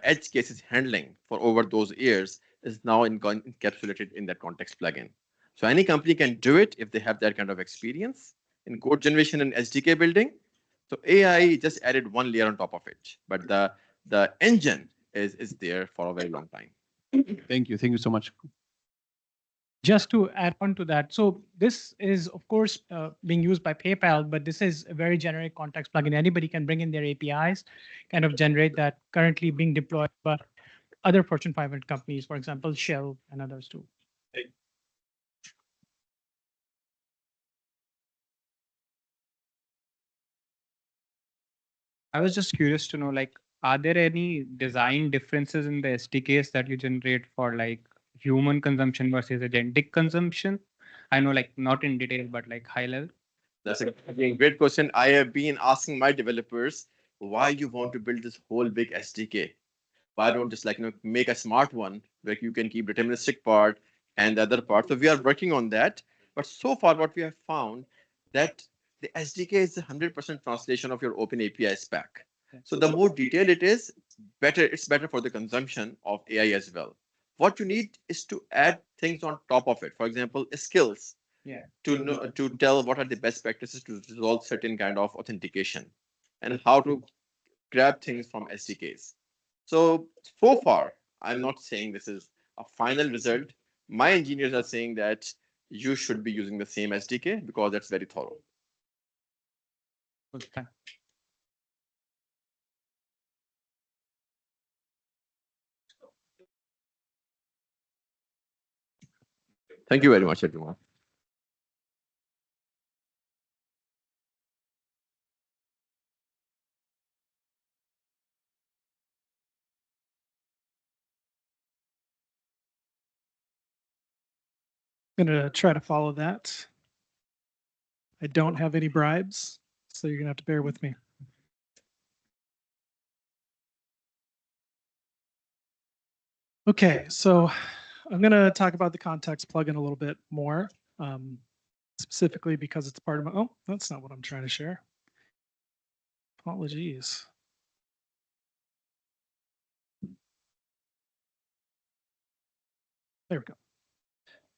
edge cases handling for over those years is now encapsulated in that context plugin. So any company can do it if they have that kind of experience in code generation and SDK building. So AI just added one layer on top of it, but the engine is there for a very long time. Thank you. Thank you so much. Just to add on to that, so this is of course being used by PayPal, but this is a very generic context plugin. Anybody can bring in their APIs, kind of generate that, currently being deployed by other Fortune 500 companies, for example, Shell and others too. I was just curious to know, like, are there any design differences in the SDKs that you generate for like human consumption versus agentic consumption? I know, like, not in detail, but like high level. That's a great question. I have been asking my developers why you want to build this whole big SDK. Why don't just make a smart one where you can keep deterministic part and the other part. So we are working on that. But so far, what we have found that the SDK is 100% translation of your open API spec. So the more detailed it is, better. It's better for the consumption of AI as well. What you need is to add things on top of it. For example, skills. Yeah. To tell what are the best practices to resolve certain kind of authentication and how to grab things from SDKs. So far, I'm not saying this is a final result. My engineers are saying that you should be using the same SDK because that's very thorough. Okay. Thank you very much, everyone. I'm gonna try to follow that. I don't have any bribes, so you're gonna have to bear with me. Okay, so I'm gonna talk about the context plugin a little bit more, specifically because it's part of my, oh, that's not what I'm trying to share. Apologies. There we go.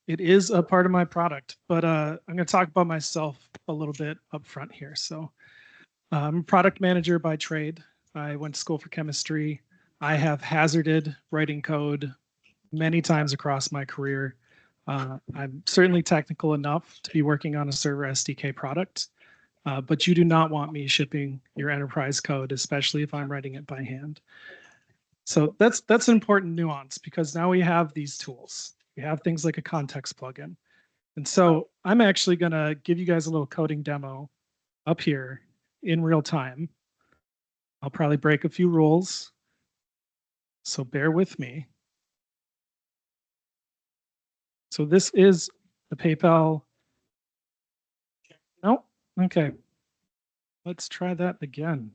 It is a part of my product, but I'm going to talk about myself a little bit up front here. So I'm a product manager by trade. I went to school for chemistry. I have hazarded writing code many times across my career. I'm certainly technical enough to be working on a server SDK product, but you do not want me shipping your enterprise code, especially if I'm writing it by hand. So that's an important nuance because now we have these tools. We have things like a context plugin. And so I'm actually going to give you guys a little coding demo up here in real time. I'll probably break a few rules, so bear with me. So this is the PayPal. No, okay. Let's try that again.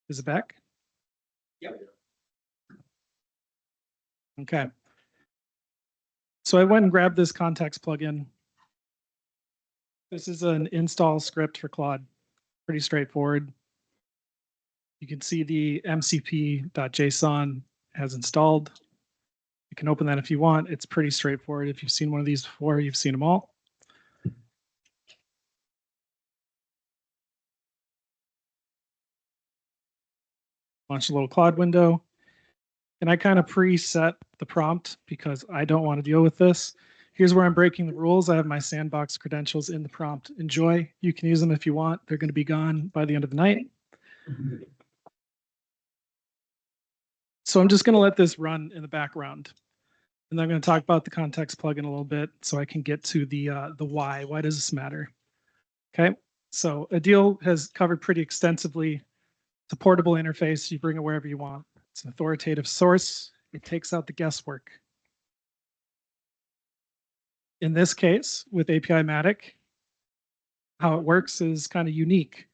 Is it back? Yep. Okay. So I went and grabbed this context plugin. This is an install script for Claude. Pretty straightforward. You can see the mcp.json has installed. You can open that if you want. It's pretty straightforward. If you've seen one of these before, you've seen them all. Launch a little Claude window. And I kind of preset the prompt because I don't want to deal with this. Here's where I'm breaking the rules. I have my sandbox credentials in the prompt. Enjoy. You can use them if you want. They're going to be gone by the end of the night. So I'm just going to let this run in the background. And I'm going to talk about the context plugin a little bit so I can get to the why. Why does this matter? Okay. So Adeel has covered pretty extensively. It's a portable interface. You bring it wherever you want. It's an authoritative source. It takes out the guesswork. In this case, with APIMatic, how it works is kind of unique.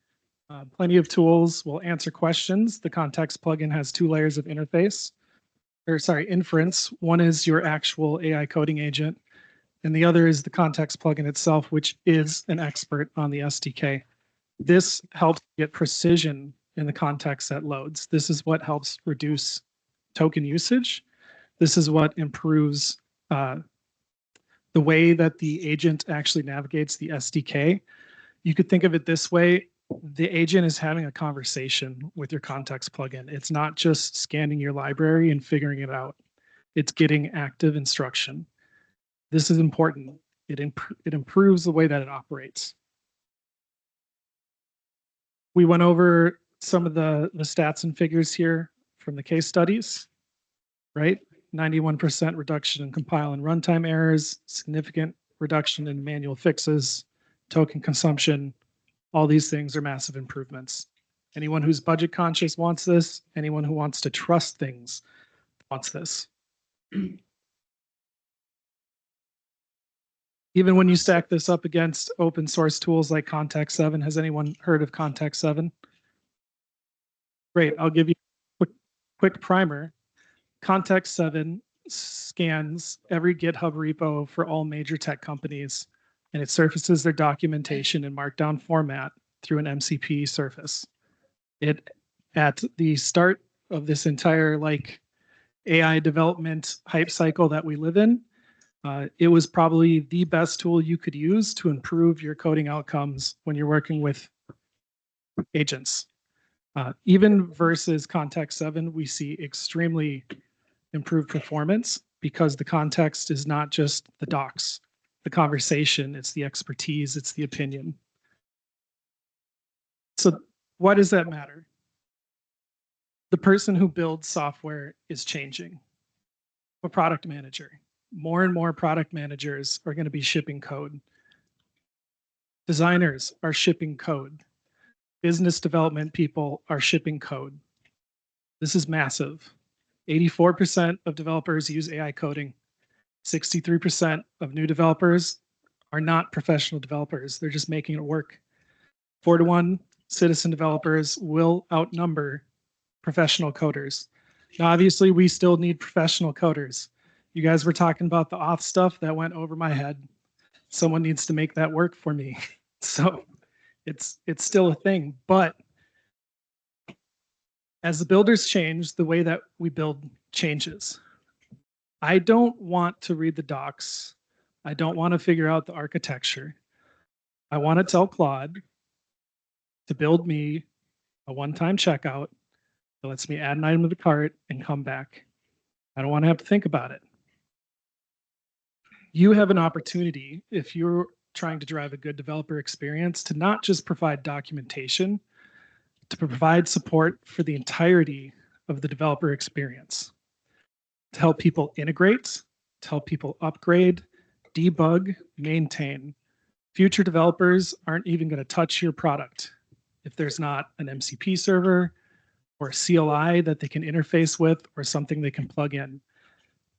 Plenty of tools will answer questions. The context plugin has two layers of inference. One is your actual AI coding agent, and the other is the context plugin itself, which is an expert on the SDK. This helps get precision in the context that loads. This is what helps reduce token usage. This is what improves the way that the agent actually navigates the SDK. You could think of it this way. the agent is having a conversation with your context plugin. It's not just scanning your library and figuring it out. It's getting active instruction. This is important. It improves the way that it operates. We went over some of the stats and figures here from the case studies, right? 91% reduction in compile and runtime errors, significant reduction in manual fixes, token consumption. All these things are massive improvements. Anyone who's budget conscious wants this. Anyone who wants to trust things wants this. Even when you stack this up against open source tools like Context 7, has anyone heard of Context 7? Great, I'll give you a quick primer. Context 7 scans every GitHub repo for all major tech companies, and it surfaces their documentation in Markdown format through an MCP surface. At the start of this entire AI development hype cycle that we live in, it was probably the best tool you could use to improve your coding outcomes when you're working with agents. Even versus Context 7, we see extremely improved performance because the context is not just the docs, the conversation, it's the expertise, it's the opinion. So why does that matter? The person who builds software is changing. A product manager. More and more product managers are going to be shipping code. Designers are shipping code. Business development people are shipping code. This is massive. 84% of developers use AI coding. 63% of new developers are not professional developers. They're just making it work. 4-to-1 citizen developers will outnumber professional coders. Now, obviously, we still need professional coders. You guys were talking about the auth stuff that went over my head. Someone needs to make that work for me. So it's still a thing. But as the builders change, the way that we build changes. I don't want to read the docs. I don't want to figure out the architecture. I want to tell Claude to build me a one-time checkout that lets me add an item to the cart and come back. I don't want to have to think about it. You have an opportunity, if you're trying to drive a good developer experience, to not just provide documentation, to provide support for the entirety of the developer experience, to help people integrate, to help people upgrade, debug, maintain. Future developers aren't even going to touch your product if there's not an MCP server or a CLI that they can interface with or something they can plug in.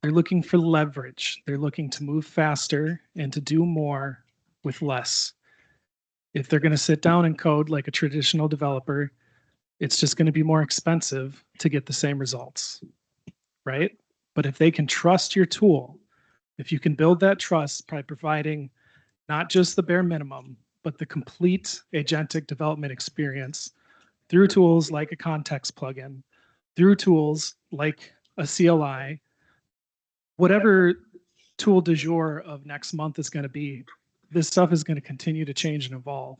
They're looking for leverage. They're looking to move faster and to do more with less. If they're going to sit down and code like a traditional developer, it's just going to be more expensive to get the same results, right? But if they can trust your tool, if you can build that trust by providing not just the bare minimum, but the complete agentic development experience through tools like a context plugin, through tools like a CLI, whatever tool du jour of next month is going to be, this stuff is going to continue to change and evolve.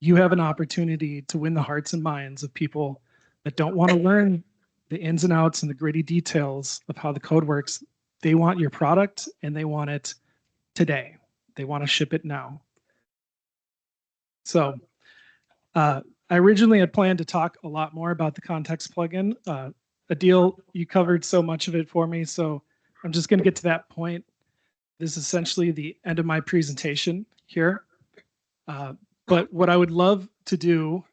You have an opportunity to win the hearts and minds of people that don't want to learn the ins and outs and the gritty details of how the code works. They want your product and they want it today. They want to ship it now. So I originally had planned to talk a lot more about the context plugin. Adeel, you covered so much of it for me, so I'm just going to get to that point. This is essentially the end of my presentation here. But what I would love to do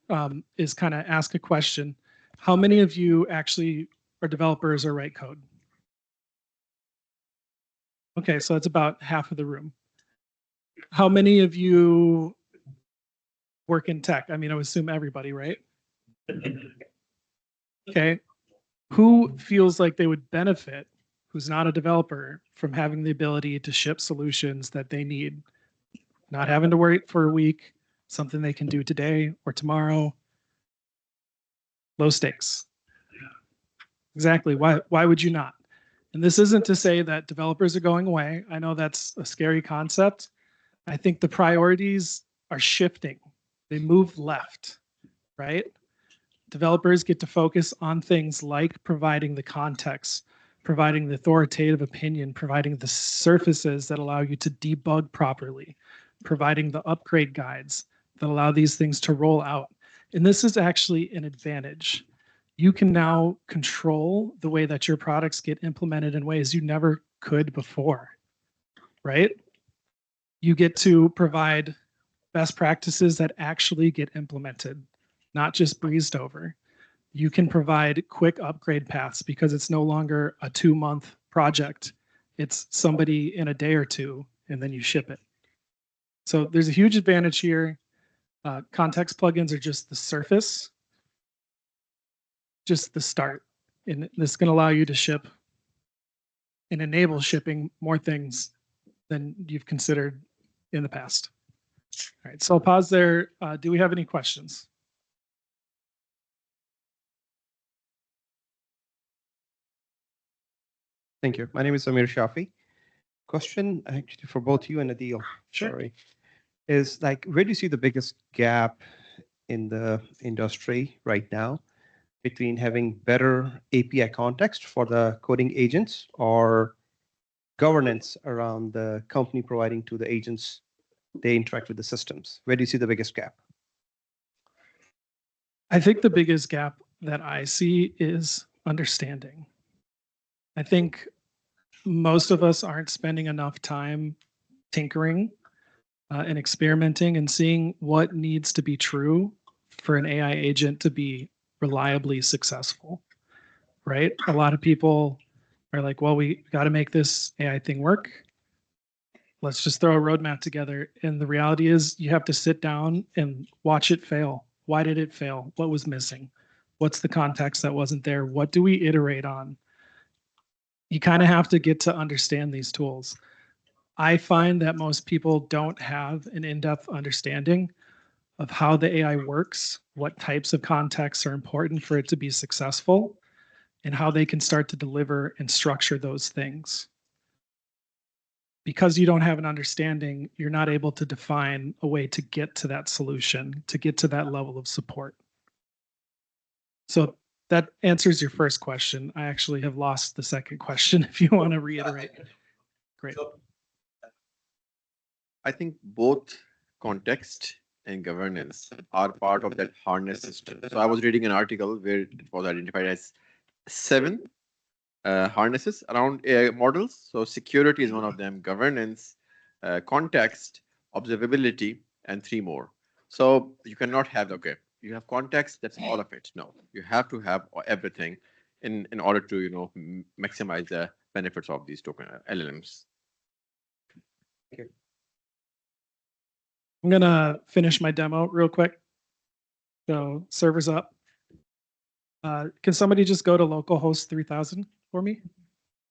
is kind of ask a question. How many of you actually are developers or write code? Okay, so that's about half of the room. How many of you work in tech? I mean, I would assume everybody, right? Okay. Who feels like they would benefit, who's not a developer, from having the ability to ship solutions that they need? Not having to wait for a week, something they can do today or tomorrow. Low stakes. Exactly. Why would you not? And this isn't to say that developers are going away. I know that's a scary concept. I think the priorities are shifting. They move left, right? Developers get to focus on things like providing the context, providing the authoritative opinion, providing the surfaces that allow you to debug properly, providing the upgrade guides that allow these things to roll out. And this is actually an advantage. You can now control the way that your products get implemented in ways you never could before, right? You get to provide best practices that actually get implemented, not just breezed over. You can provide quick upgrade paths because it's no longer a 2-month project. It's somebody in a day or two, and then you ship it. So there's a huge advantage here. Context plugins are just the surface, just the start. And this is going to allow you to ship and enable shipping more things than you've considered in the past. All right, so I'll pause there. Do we have any questions? Thank you. My name is Amir Shafi. Question actually for both you and Adeel. Sure. Sorry. Is like, where do you see the biggest gap in the industry right now between having better API context for the coding agents or governance around the company providing to the agents they interact with the systems? Where do you see the biggest gap? I think the biggest gap that I see is understanding. I think most of us aren't spending enough time tinkering and experimenting and seeing what needs to be true for an AI agent to be reliably successful, right? A lot of people are like, well, we got to make this AI thing work. Let's just throw a roadmap together. And the reality is you have to sit down and watch it fail. Why did it fail? What was missing? What's the context that wasn't there? What do we iterate on? You kind of have to get to understand these tools. I find that most people don't have an in-depth understanding of how the AI works, what types of contexts are important for it to be successful, and how they can start to deliver and structure those things. Because you don't have an understanding, you're not able to define a way to get to that solution, to get to that level of support. So that answers your first question. I actually have lost the second question if you want to reiterate. Great. I think both context and governance are part of that harness system. So I was reading an article where it was identified as 7 harnesses around AI models. So security is one of them, governance, context, observability, and 3 more. So you cannot have, okay, you have context, that's all of it. No, you have to have everything in order to, maximize the benefits of these token LLMs. Thank you. I'm going to finish my demo real quick. So server's up. Can somebody just go to localhost 3000 for me?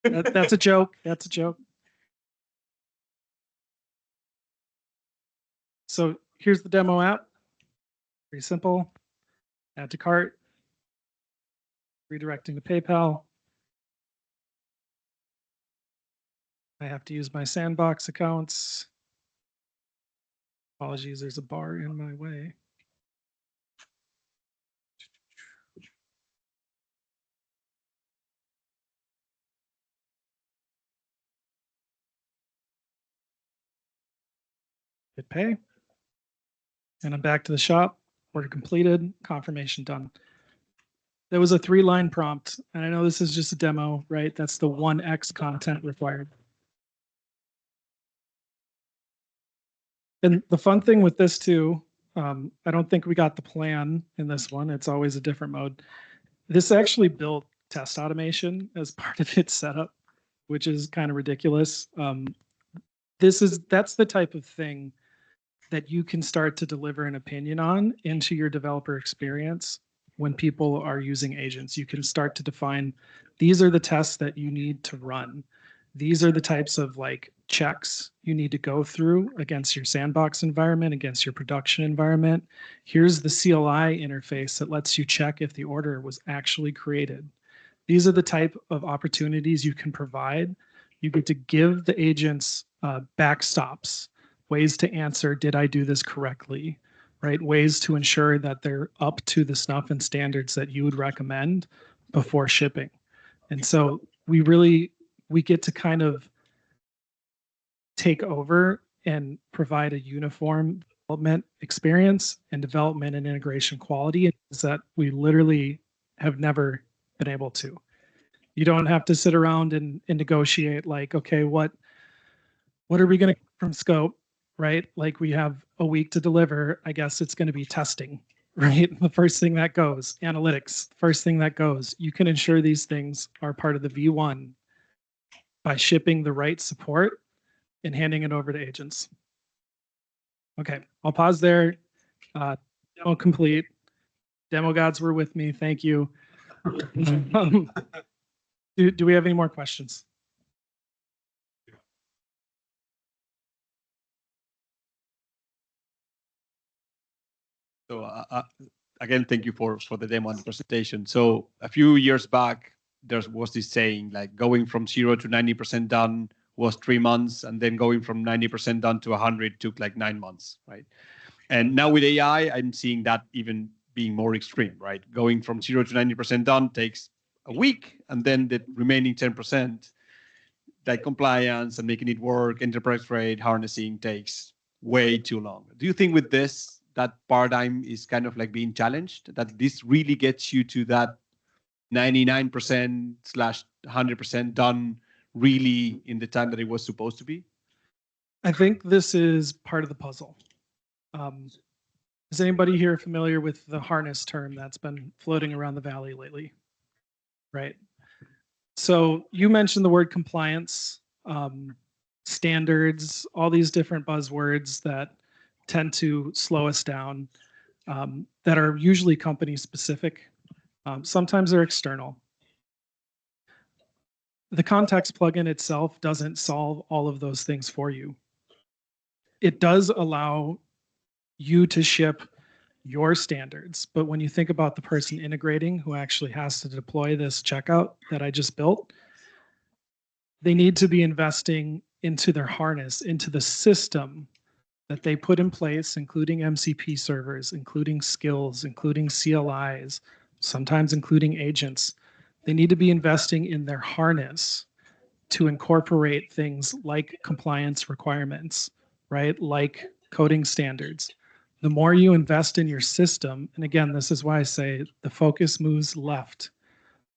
That's a joke. That's a joke. So here's the demo app. Pretty simple. Add to cart. Redirecting to PayPal. I have to use my sandbox accounts. Apologies, there's a bar in my way. Hit pay. And I'm back to the shop. Order completed, confirmation done. There was a 3-line prompt, and I know this is just a demo, right? That's the 1x content required. And the fun thing with this too, I don't think we got the plan in this one. It's always a different mode. This actually built test automation as part of its setup, which is kind of ridiculous. That's the type of thing that you can start to deliver an opinion on into your developer experience when people are using agents. You can start to define, these are the tests that you need to run. These are the types of checks you need to go through against your sandbox environment, against your production environment. Here's the CLI interface that lets you check if the order was actually created. These are the type of opportunities you can provide. You get to give the agents backstops, ways to answer, did I do this correctly? right? Ways to ensure that they're up to the snuff and standards that you would recommend before shipping. And so we get to kind of take over and provide a uniform development experience and development and integration quality is that we literally have never been able to. You don't have to sit around and negotiate like, okay, what are we going to from scope, right? Like we have a week to deliver. I guess it's going to be testing, right? The first thing that goes, analytics, first thing that goes. You can ensure these things are part of the V1 by shipping the right support and handing it over to agents. Okay, I'll pause there. Demo complete. Demo gods were with me. Thank you. Do we have any more questions? So again, thank you for the demo and the presentation. So a few years back, there was this saying like going from 0 to 90% done was 3 months, and then going from 90% done to 100 took like 9 months, right? And now with AI, I'm seeing that even being more extreme, right? Going from 0 to 90% done takes a week, and then the remaining 10%, like compliance and making it work, enterprise grade harnessing takes way too long. Do you think with this, that paradigm is kind of like being challenged, that this really gets you to that 99%/100% done really in the time that it was supposed to be? I think this is part of the puzzle. Is anybody here familiar with the harness term that's been floating around the valley lately? Right. So you mentioned the word compliance, standards, all these different buzzwords that tend to slow us down, that are usually company specific. Sometimes they're external. The context plugin itself doesn't solve all of those things for you. It does allow you to ship your standards, but when you think about the person integrating who actually has to deploy this checkout that I just built, they need to be investing into their harness, into the system that they put in place, including MCP servers, including skills, including CLIs, sometimes including agents. They need to be investing in their harness to incorporate things like compliance requirements, right? Like coding standards. The more you invest in your system, and again, this is why I say the focus moves left.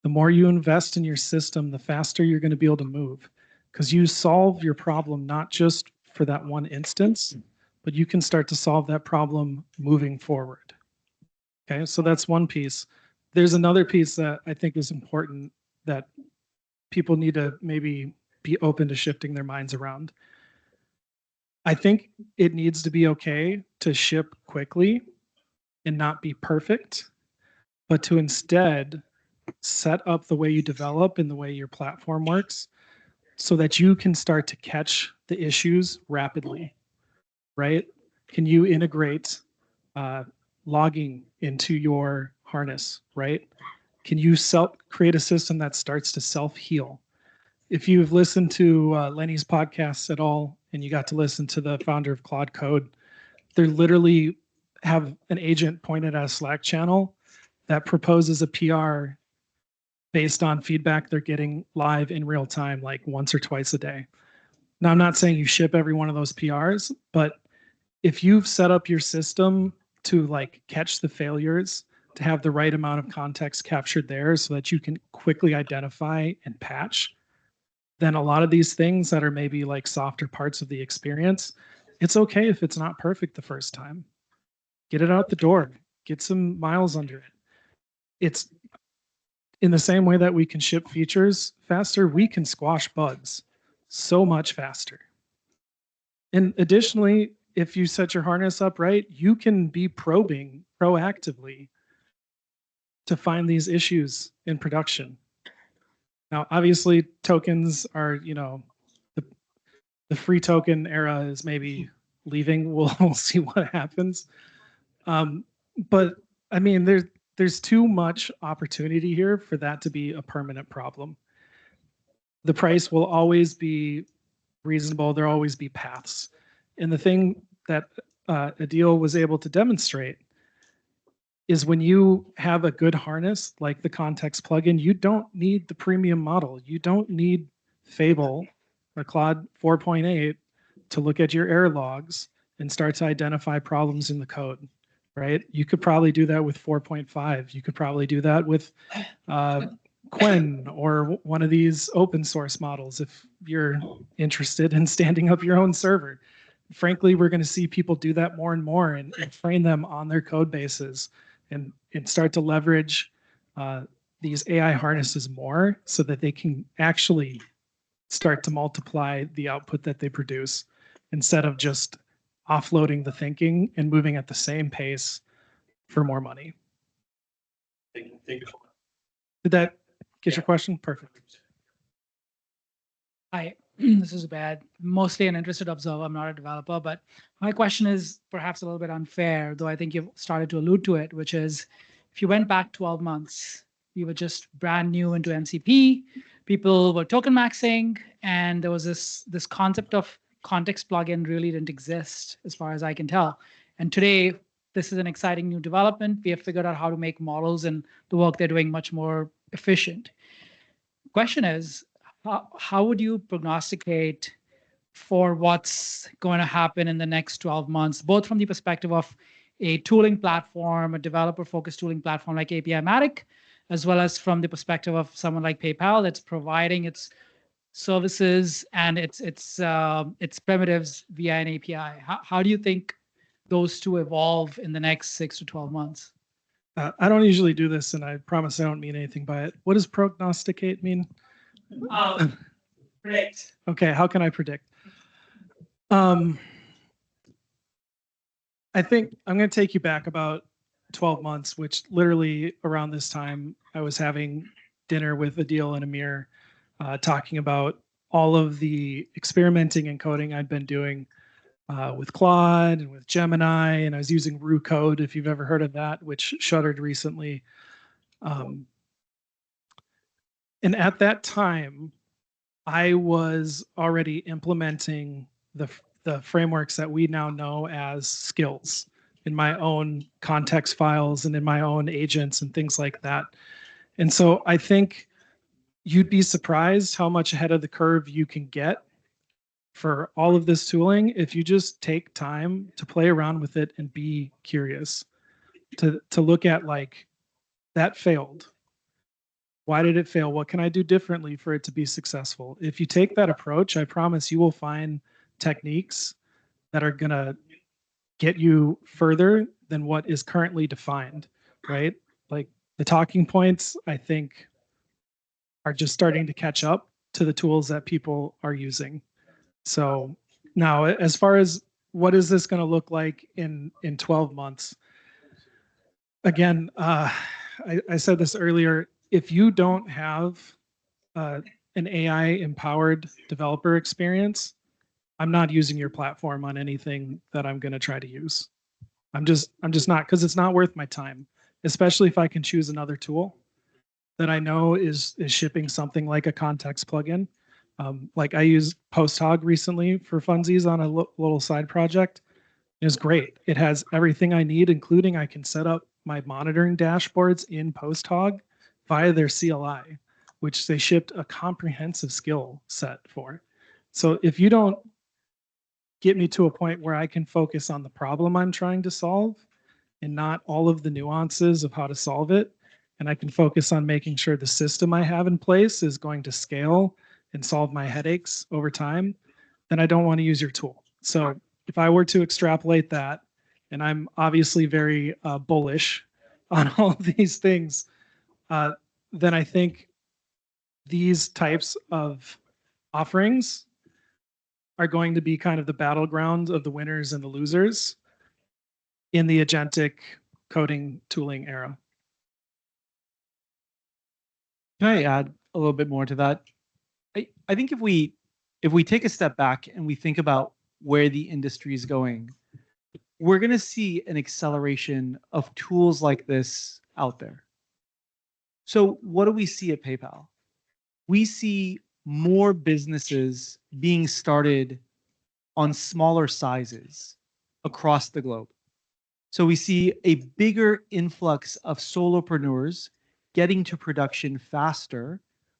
The more you invest in your system, the faster you're going to be able to move, because you solve your problem not just for that one instance, but you can start to solve that problem moving forward. Okay, so that's one piece. There's another piece that I think is important that people need to maybe be open to shifting their minds around. I think it needs to be okay to ship quickly and not be perfect, but to instead set up the way you develop and the way your platform works so that you can start to catch the issues rapidly, right? Can you integrate logging into your harness, right? Can you create a system that starts to self-heal? If you've listened to Lenny's podcasts at all, and you got to listen to the founder of Claude Code, they literally have an agent pointed at a Slack channel that proposes a PR based on feedback they're getting live in real time, like once or twice a day. Now, I'm not saying you ship every one of those PRs, but if you've set up your system to like catch the failures, to have the right amount of context captured there so that you can quickly identify and patch, then a lot of these things that are maybe like softer parts of the experience, it's okay if it's not perfect the first time. Get it out the door, get some miles under it. It's in the same way that we can ship features faster, we can squash bugs so much faster. And additionally, if you set your harness up right, you can be probing proactively to find these issues in production. Now, obviously, tokens are, you know, the free token era is maybe leaving. We'll see what happens. But I mean, there's too much opportunity here for that to be a permanent problem. The price will always be reasonable. There'll always be paths. And the thing that Adeel was able to demonstrate is when you have a good harness like the context plugin, you don't need the premium model. You don't need Fable or Claude 4.8 to look at your error logs and start to identify problems in the code, right? You could probably do that with 4.5. You could probably do that with Quen or one of these open source models if you're interested in standing up your own server. Frankly, we're going to see people do that more and more and train them on their code bases and start to leverage these AI harnesses more so that they can actually start to multiply the output that they produce instead of just offloading the thinking and moving at the same pace for more money. Thank you. Did that get your question? Perfect. Hi, this is bad. Mostly an interested observer. I'm not a developer, but my question is perhaps a little bit unfair, though I think you've started to allude to it, which is if you went back 12 months, you were just brand new into MCP, people were token maxing, and there was this concept of context plugin really didn't exist as far as I can tell. And today, this is an exciting new development. We have figured out how to make models and the work they're doing much more efficient. Question is, how would you prognosticate for what's going to happen in the next 12 months, both from the perspective of a tooling platform, a developer-focused tooling platform like APIMatic, as well as from the perspective of someone like PayPal that's providing its services and its primitives via an API? How do you think those two evolve in the next 6 to 12 months? I don't usually do this, and I promise I don't mean anything by it. What does prognosticate mean? Predict. Okay, how can I predict? I think I'm going to take you back about 12 months, which literally around this time I was having dinner with Adeel and Amir, talking about all of the experimenting and coding I'd been doing with Claude and with Gemini, and I was using Rue Code, if you've ever heard of that, which shuttered recently. And at that time, I was already implementing the frameworks that we now know as skills in my own context files and in my own agents and things like that. And so I think you'd be surprised how much ahead of the curve you can get for all of this tooling if you just take time to play around with it and be curious, to look at like, that failed. Why did it fail? What can I do differently for it to be successful? If you take that approach, I promise you will find techniques that are going to get you further than what is currently defined, right? Like the talking points, I think, are just starting to catch up to the tools that people are using. So now, as far as what is this going to look like in 12 months? Again, I said this earlier, if you don't have an AI-empowered developer experience, I'm not using your platform on anything that I'm going to try to use. I'm just not, because it's not worth my time, especially if I can choose another tool that I know is shipping something like a context plugin. Like I used PostHog recently for funsies on a little side project. It was great. It has everything I need, including I can set up my monitoring dashboards in PostHog via their CLI, which they shipped a comprehensive skill set for. So if you don't get me to a point where I can focus on the problem I'm trying to solve and not all of the nuances of how to solve it, and I can focus on making sure the system I have in place is going to scale and solve my headaches over time, then I don't want to use your tool. So if I were to extrapolate that, and I'm obviously very bullish on all of these things, then I think these types of offerings are going to be kind of the battleground of the winners and the losers in the agentic coding tooling era. Can I add a little bit more to that? I think if we take a step back and we think about where the industry is going, we're going to see an acceleration of tools like this out there. So what do we see at PayPal? We see more businesses being started on smaller sizes across the globe. So we see a bigger influx of solopreneurs getting to production faster,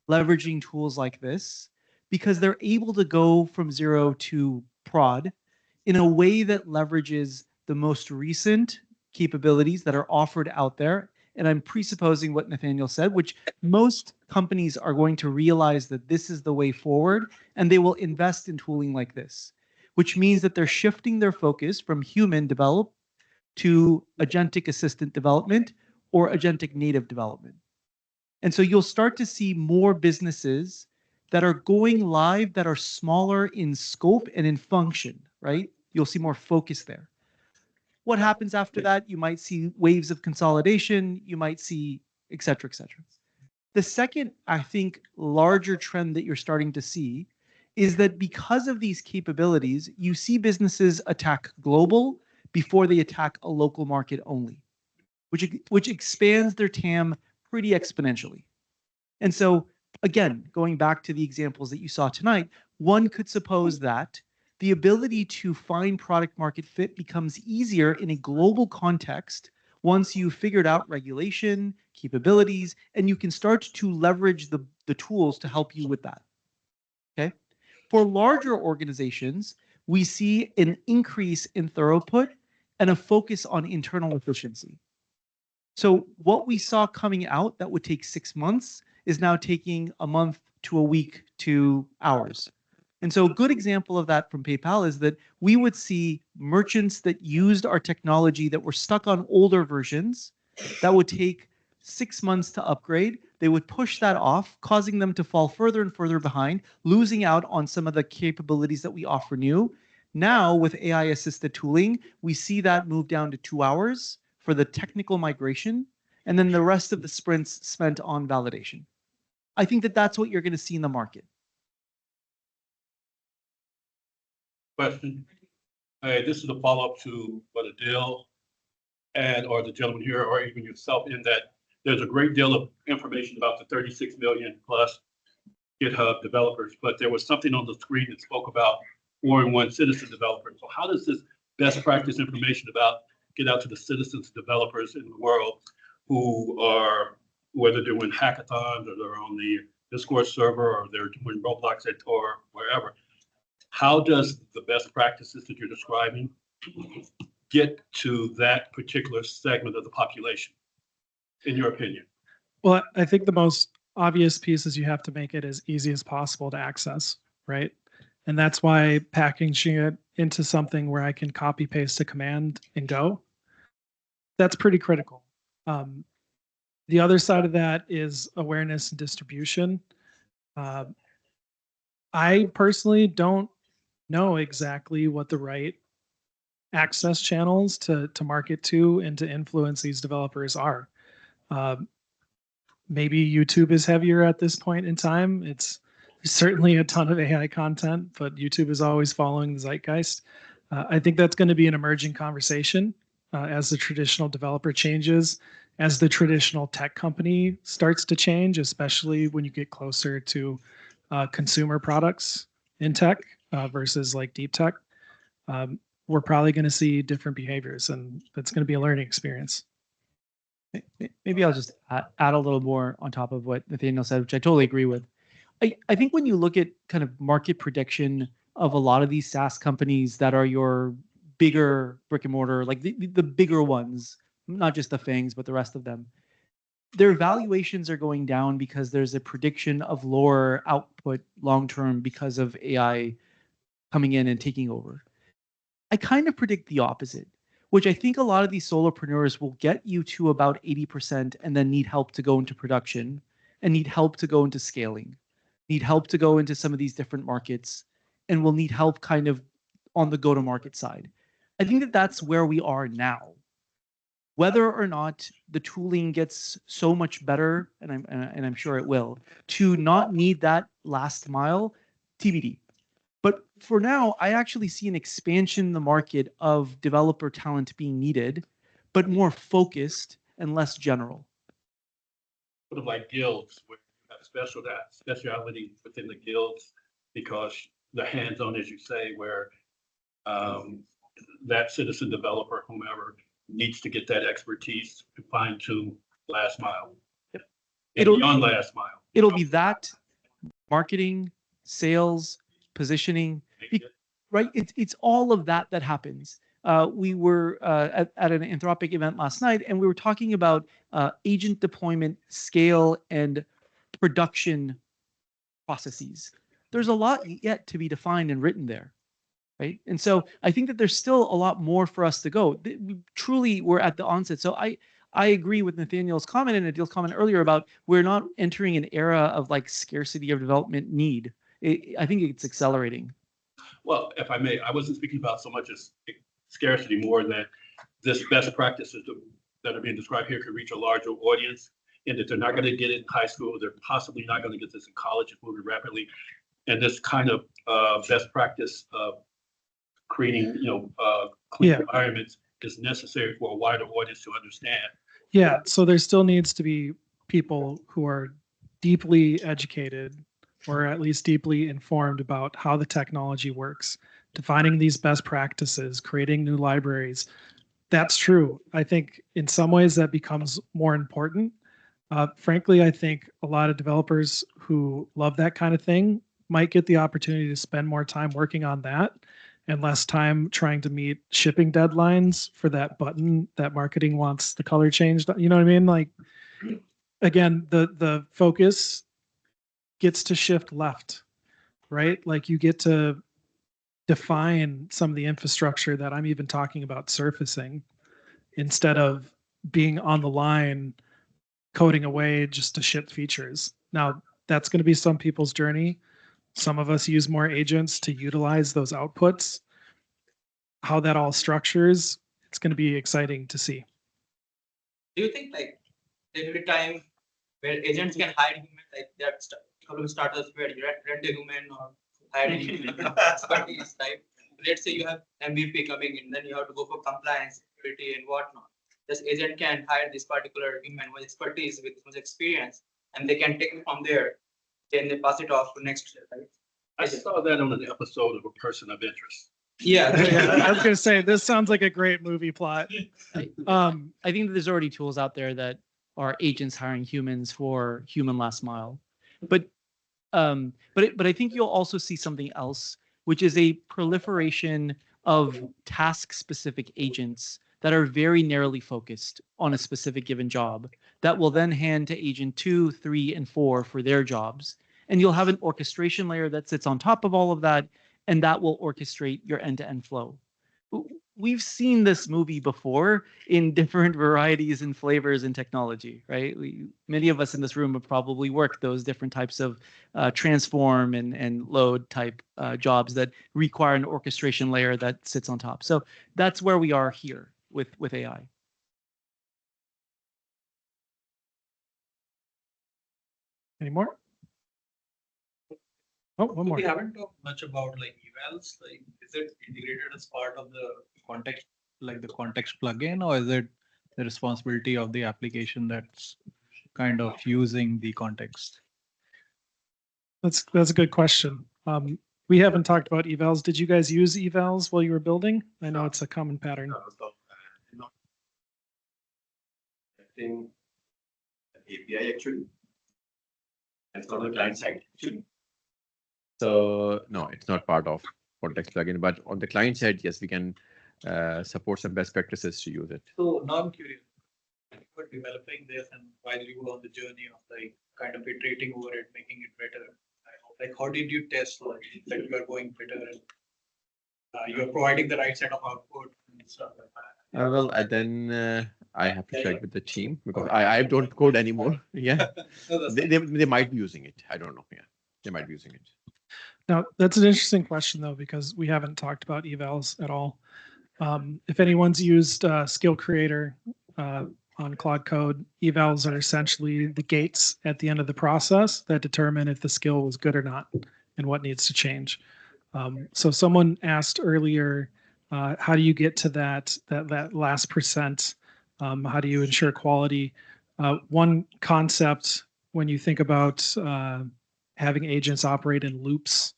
leveraging tools like this, because they're able to go from zero to prod in a way that leverages the most recent capabilities that are offered out there. And I'm presupposing what Nathaniel said, which most companies are going to realize that this is the way forward, and they will invest in tooling like this, which means that they're shifting their focus from human develop to agentic assistant development or agentic native development. And so you'll start to see more businesses that are going live that are smaller in scope and in function, right? You'll see more focus there. What happens after that? You might see waves of consolidation, you might see et cetera, et cetera. The second, I think, larger trend that you're starting to see is that because of these capabilities, you see businesses attack global before they attack a local market only, which expands their TAM pretty exponentially. And so, again, going back to the examples that you saw tonight, one could suppose that the ability to find product market fit becomes easier in a global context once you've figured out regulation, capabilities, and you can start to leverage the tools to help you with that. Okay? For larger organizations, we see an increase in throughput and a focus on internal efficiency. So what we saw coming out that would take 6 months is now taking a month to a week to hours. And so a good example of that from PayPal is that we would see merchants that used our technology that were stuck on older versions that would take 6 months to upgrade. They would push that off, causing them to fall further and further behind, losing out on some of the capabilities that we offer new. Now, with AI-assisted tooling, we see that move down to 2 hours for the technical migration, and then the rest of the sprints spent on validation. I think that that's what you're going to see in the market. Question. Hey, this is a follow-up to what Adeel or the gentleman here, or even yourself, in that there's a great deal of information about the 36 million plus GitHub developers, but there was something on the screen that spoke about 4-in-1 citizen developers. So how does this best practice information about get out to the citizens developers in the world who are, whether they're doing hackathons or they're on the Discord server or they're doing Roblox or wherever? How does the best practices that you're describing get to that particular segment of the population, in your opinion? Well, I think the most obvious piece is you have to make it as easy as possible to access, right? And that's why packaging it into something where I can copy paste a command and go, that's pretty critical. The other side of that is awareness and distribution. I personally don't know exactly what the right access channels to market to and to influence these developers are. Maybe YouTube is heavier at this point in time. There's certainly a ton of AI content, but YouTube is always following the zeitgeist. I think that's going to be an emerging conversation as the traditional developer changes, as the traditional tech company starts to change, especially when you get closer to consumer products in tech versus like deep tech. We're probably going to see different behaviors, and that's going to be a learning experience. Maybe I'll just add a little more on top of what Nathaniel said, which I totally agree with. I think when you look at kind of market prediction of a lot of these SaaS companies that are your bigger brick and mortar, like the bigger ones, not just the FANGs, but the rest of them, their valuations are going down because there's a prediction of lower output long-term because of AI coming in and taking over. I kind of predict the opposite, which I think a lot of these solopreneurs will get you to about 80% and then need help to go into production and need help to go into scaling, need help to go into some of these different markets, and will need help kind of on the go-to-market side. I think that that's where we are now. Whether or not the tooling gets so much better, and I'm sure it will, to not need that last mile, TBD. But for now, I actually see an expansion in the market of developer talent being needed, but more focused and less general. Sort of like guilds, where you have speciality within the guilds, because the hands-on, as you say, where that citizen developer, whomever, needs to get that expertise to fine tune last mile. Yep. And beyond last mile. It'll be that marketing, sales, positioning, right? It's all of that that happens. We were at an Anthropic event last night, and we were talking about agent deployment, scale, and production processes. There's a lot yet to be defined and written there, right? And so I think that there's still a lot more for us to go. Truly, we're at the onset. So I agree with Nathaniel's comment and Adeel's comment earlier about we're not entering an era of like scarcity of development need. I think it's accelerating. Well, if I may, I wasn't speaking about so much as scarcity, more than this best practices that are being described here could reach a larger audience, and that they're not going to get it in high school. They're possibly not going to get this in college. It's moving rapidly. And this kind of best practice of creating, clean environments is necessary for a wider audience to understand. Yeah, so there still needs to be people who are deeply educated or at least deeply informed about how the technology works, defining these best practices, creating new libraries. That's true. I think in some ways that becomes more important. Frankly, I think a lot of developers who love that kind of thing might get the opportunity to spend more time working on that and less time trying to meet shipping deadlines for that button that marketing wants the color changed. You know what I mean? Like, again, the focus gets to shift left, right? Like you get to define some of the infrastructure that I'm even talking about surfacing instead of being on the line coding away just to ship features. Now, that's going to be some people's journey. Some of us use more agents to utilize those outputs. How that all structures, it's going to be exciting to see. Do you think like every time where agents can hire humans, like there are couple of startups where you rent a human or hire a human expertise type. Let's say you have MVP coming in, then you have to go for compliance, security, and whatnot. This agent can hire this particular human with expertise, with much experience, and they can take it from there. Then they pass it off to next year, right? I saw that on an episode of A Person of Interest. Yeah, I was going to say, this sounds like a great movie plot. I think that there's already tools out there that are agents hiring humans for human last mile. But I think you'll also see something else, which is a proliferation of task-specific agents that are very narrowly focused on a specific given job that will then hand to agent 2, 3, and 4 for their jobs. And you'll have an orchestration layer that sits on top of all of that, and that will orchestrate your end-to-end flow. We've seen this movie before in different varieties and flavors and technology, right? Many of us in this room have probably worked those different types of transform and load type jobs that require an orchestration layer that sits on top. So that's where we are here with AI. Any more? Oh, one more. We haven't talked much about like evals. Like, is it integrated as part of the context, like the context plugin, or is it the responsibility of the application that's kind of using the context? That's a good question. We haven't talked about evals. Did you guys use evals while you were building? I know it's a common pattern. An API actually. It's not on the client side actually. So no, it's not part of context plugin, but on the client side, yes, we can support some best practices to use it. So now I'm curious, for developing this and while you were on the journey of like kind of iterating over it, making it better, like how did you test like that you are going better and you are providing the right set of output and stuff like that? Well, then I have to check with the team because I don't code anymore. Yeah, they might be using it. I don't know. Yeah, they might be using it. Now, that's an interesting question, though, because we haven't talked about evals at all. If anyone's used Skill Creator on Claude Code, evals are essentially the gates at the end of the process that determine if the skill was good or not and what needs to change. So someone asked earlier, how do you get to that last percent? How do you ensure quality? One concept when you think about having agents operate in loops,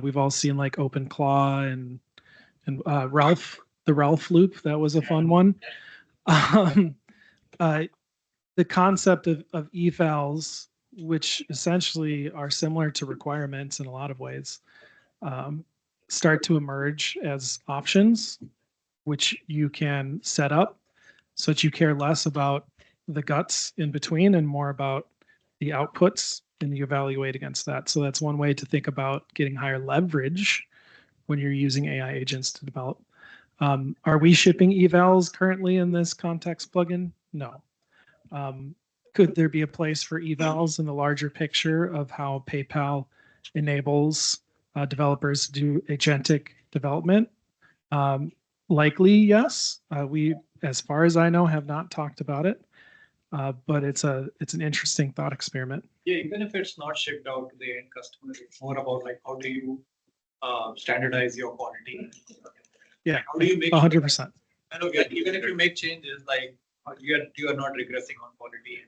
we've all seen like OpenClaw and and the Ralph loop, that was a fun one. Um, the concept of evals, which essentially are similar to requirements in a lot of ways, start to emerge as options, which you can set up so that you care less about the guts in between and more about the outputs, and you evaluate against that. So that's one way to think about getting higher leverage when you're using AI agents to develop. Are we shipping evals currently in this context plugin? No. Could there be a place for evals in the larger picture of how PayPal enables developers to do agentic development? Likely, yes. We, as far as I know, have not talked about it, but it's an interesting thought experiment. Yeah, even if it's not shipped out to the end customer, it's more about like how do you standardize your quality? Yeah, How do you make 100%. I know, even if you make changes, like you are not regressing on quality.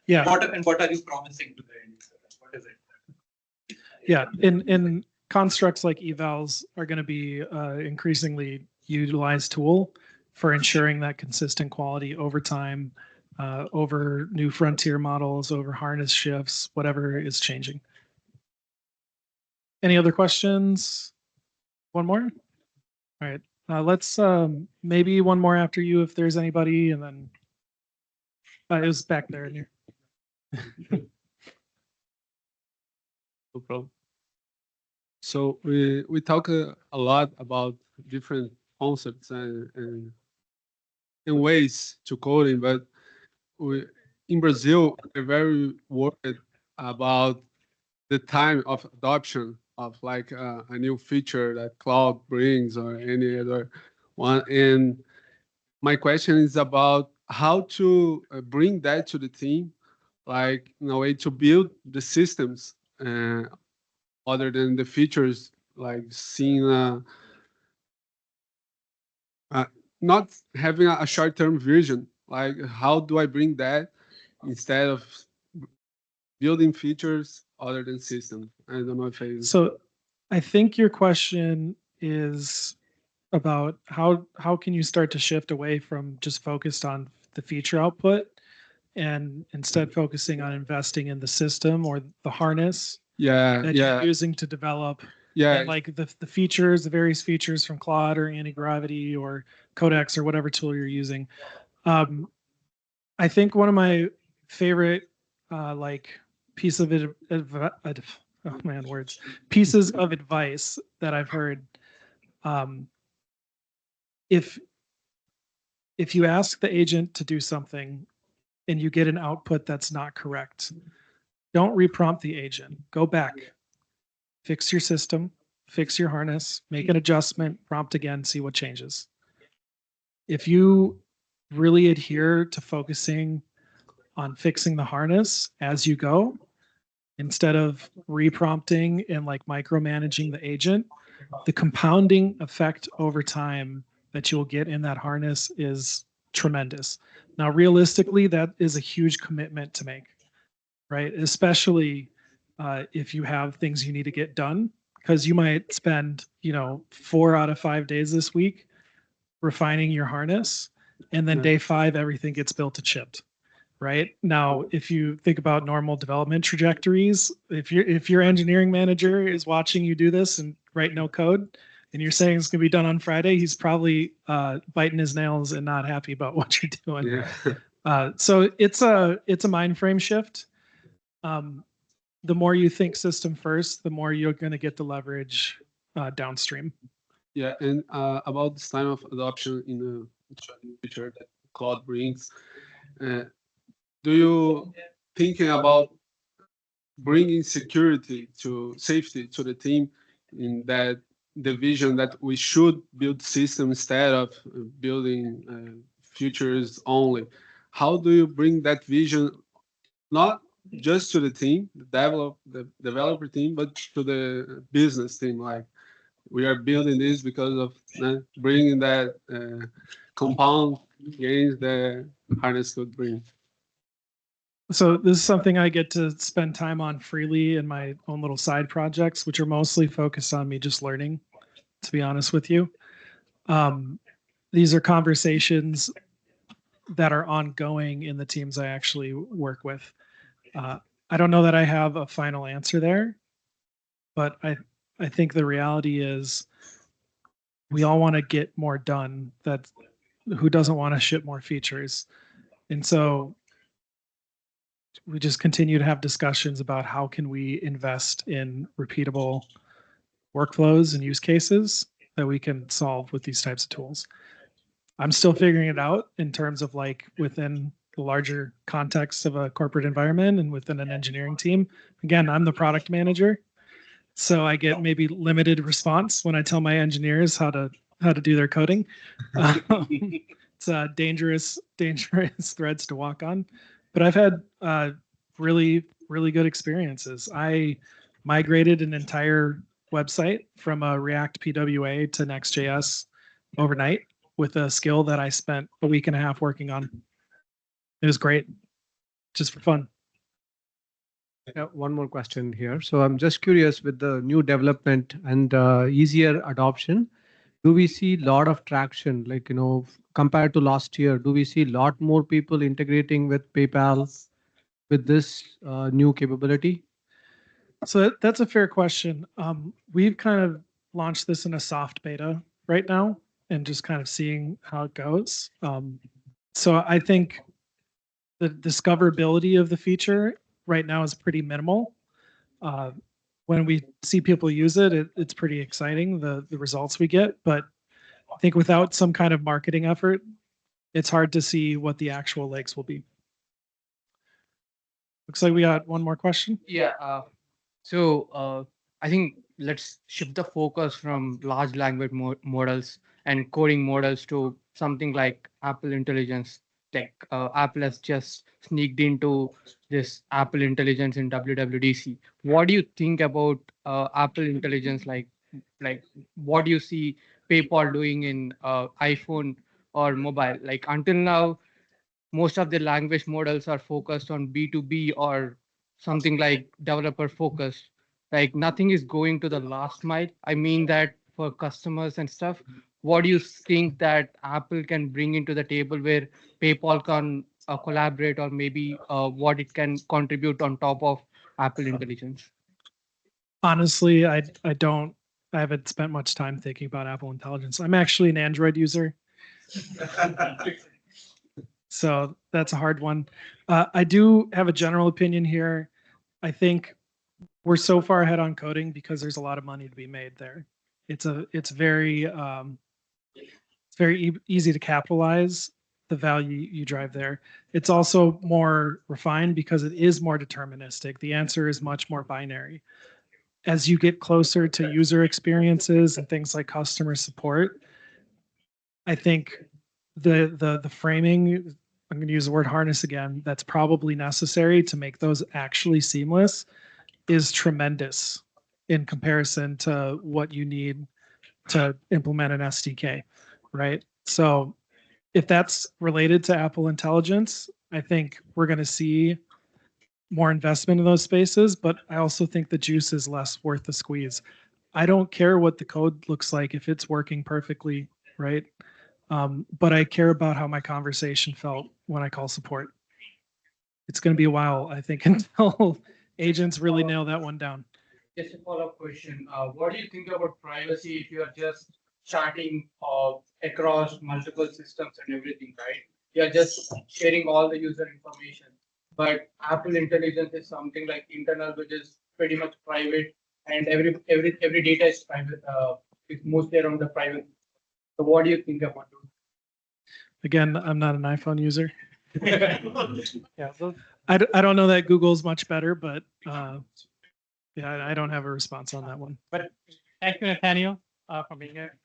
Yeah. What are you promising to the end user? What is it? Yeah, and constructs like evals are going to be increasingly utilized tool for ensuring that consistent quality over time, over new frontier models, over harness shifts, whatever is changing. Any other questions? One more? All right, let's maybe one more after you if there's anybody, and then it was back there in here. No problem. So we talk a lot about different concepts and ways to coding, but in Brazil we're very worried about the time of adoption of like a new feature that cloud brings or any other one. And my question is about how to bring that to the team, like in a way to build the systems other than the features, like seeing not having a short-term vision. Like how do I bring that instead of building features other than systems? I don't know if I. So I think your question is about how can you start to shift away from just focused on the feature output and instead focusing on investing in the system or the harness that you're using to develop and like the features, the various features from Claude or anti-gravity or Codex or whatever tool you're using. I think one of my favorite like pieces of pieces of advice that I've heard, if you ask the agent to do something and you get an output that's not correct, don't reprompt the agent. Go back, fix your system, fix your harness, make an adjustment, prompt again, see what changes. If you really adhere to focusing on fixing the harness as you go, instead of reprompting and like micromanaging the agent, the compounding effect over time that you'll get in that harness is tremendous. Now, realistically, that is a huge commitment to make, right? Especially if you have things you need to get done, because you might spend, 4 out of 5 days this week refining your harness, and then day 5, everything gets built and shipped. Right now, if you think about normal development trajectories, if your engineering manager is watching you do this and write no code, and you're saying it's going to be done on Friday, he's probably biting his nails and not happy about what you're doing. Yeah. So it's a mind frame shift. The more you think system first, the more you're going to get the leverage downstream. Yeah, and about this time of adoption in the future that cloud brings. Do you thinking about bringing safety to the team in that the vision that we should build systems instead of building features only? How do you bring that vision not just to the team, the developer team, but to the business team? Like we are building this because of bringing that compound gains that harness could bring. So this is something I get to spend time on freely in my own little side projects, which are mostly focused on me just learning, to be honest with you. These are conversations that are ongoing in the teams I actually work with. I don't know that I have a final answer there, but I think the reality is we all want to get more done. That who doesn't want to ship more features? And so we just continue to have discussions about how can we invest in repeatable workflows and use cases that we can solve with these types of tools. I'm still figuring it out in terms of like within the larger context of a corporate environment and within an engineering team. Again, I'm the product manager, so I get maybe limited response when I tell my engineers how to do their coding. It's dangerous threads to walk on, but I've had really good experiences. I migrated an entire website from a React PWA to Next.js overnight with a skill that I spent a week and a half working on. It was great, just for fun. Yeah, one more question here. So I'm just curious, with the new development and easier adoption, do we see a lot of traction, like, you know, compared to last year? Do we see a lot more people integrating with PayPal with this new capability? So that's a fair question. We've kind of launched this in a soft beta right now and just kind of seeing how it goes. So I think the discoverability of the feature right now is pretty minimal. When we see people use it, it's pretty exciting, the results we get. But I think without some kind of marketing effort, it's hard to see what the actual legs will be. Looks like we got one more question. Yeah. So I think let's shift the focus from large language models and coding models to something like Apple Intelligence. Like Apple has just sneaked into this Apple Intelligence in WWDC. What do you think about Apple Intelligence? Like what do you see PayPal doing in iPhone or mobile? Like until now, most of the language models are focused on B2B or something like developer focused. Like nothing is going to the last mile. I mean that for customers and stuff. What do you think that Apple can bring into the table where PayPal can collaborate, or maybe what it can contribute on top of Apple Intelligence? Honestly, I haven't spent much time thinking about Apple Intelligence. I'm actually an Android user. So that's a hard one. I do have a general opinion here. I think we're so far ahead on coding because there's a lot of money to be made there. It's very easy to capitalize the value you drive there. It's also more refined because it is more deterministic. The answer is much more binary. As you get closer to user experiences and things like customer support, I think the framing, I'm going to use the word harness again, that's probably necessary to make those actually seamless is tremendous in comparison to what you need to implement an SDK, right? So if that's related to Apple Intelligence, I think we're going to see more investment in those spaces, but I also think the juice is less worth the squeeze. I don't care what the code looks like if it's working perfectly, right? But I care about how my conversation felt when I call support. It's going to be a while, I think, until agents really nail that one down. Just a follow-up question. What do you think about privacy if you are just chatting across multiple systems and everything, right? You are just sharing all the user information. But Apple Intelligence is something like internal, which is pretty much private, and every data is private. It's mostly around the private. So what do you think about it? Again, I'm not an iPhone user. Yeah, so I don't know that Google's much better, but yeah, I don't have a response on that one. But thank you, Nathaniel, for being here.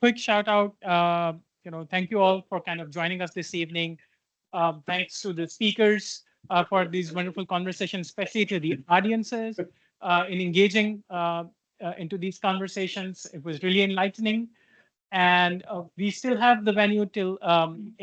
Quick shout out, thank you all for kind of joining us this evening. Thanks to the speakers for these wonderful conversations, especially to the audiences in engaging into these conversations. It was really enlightening. And we still have the venue till 8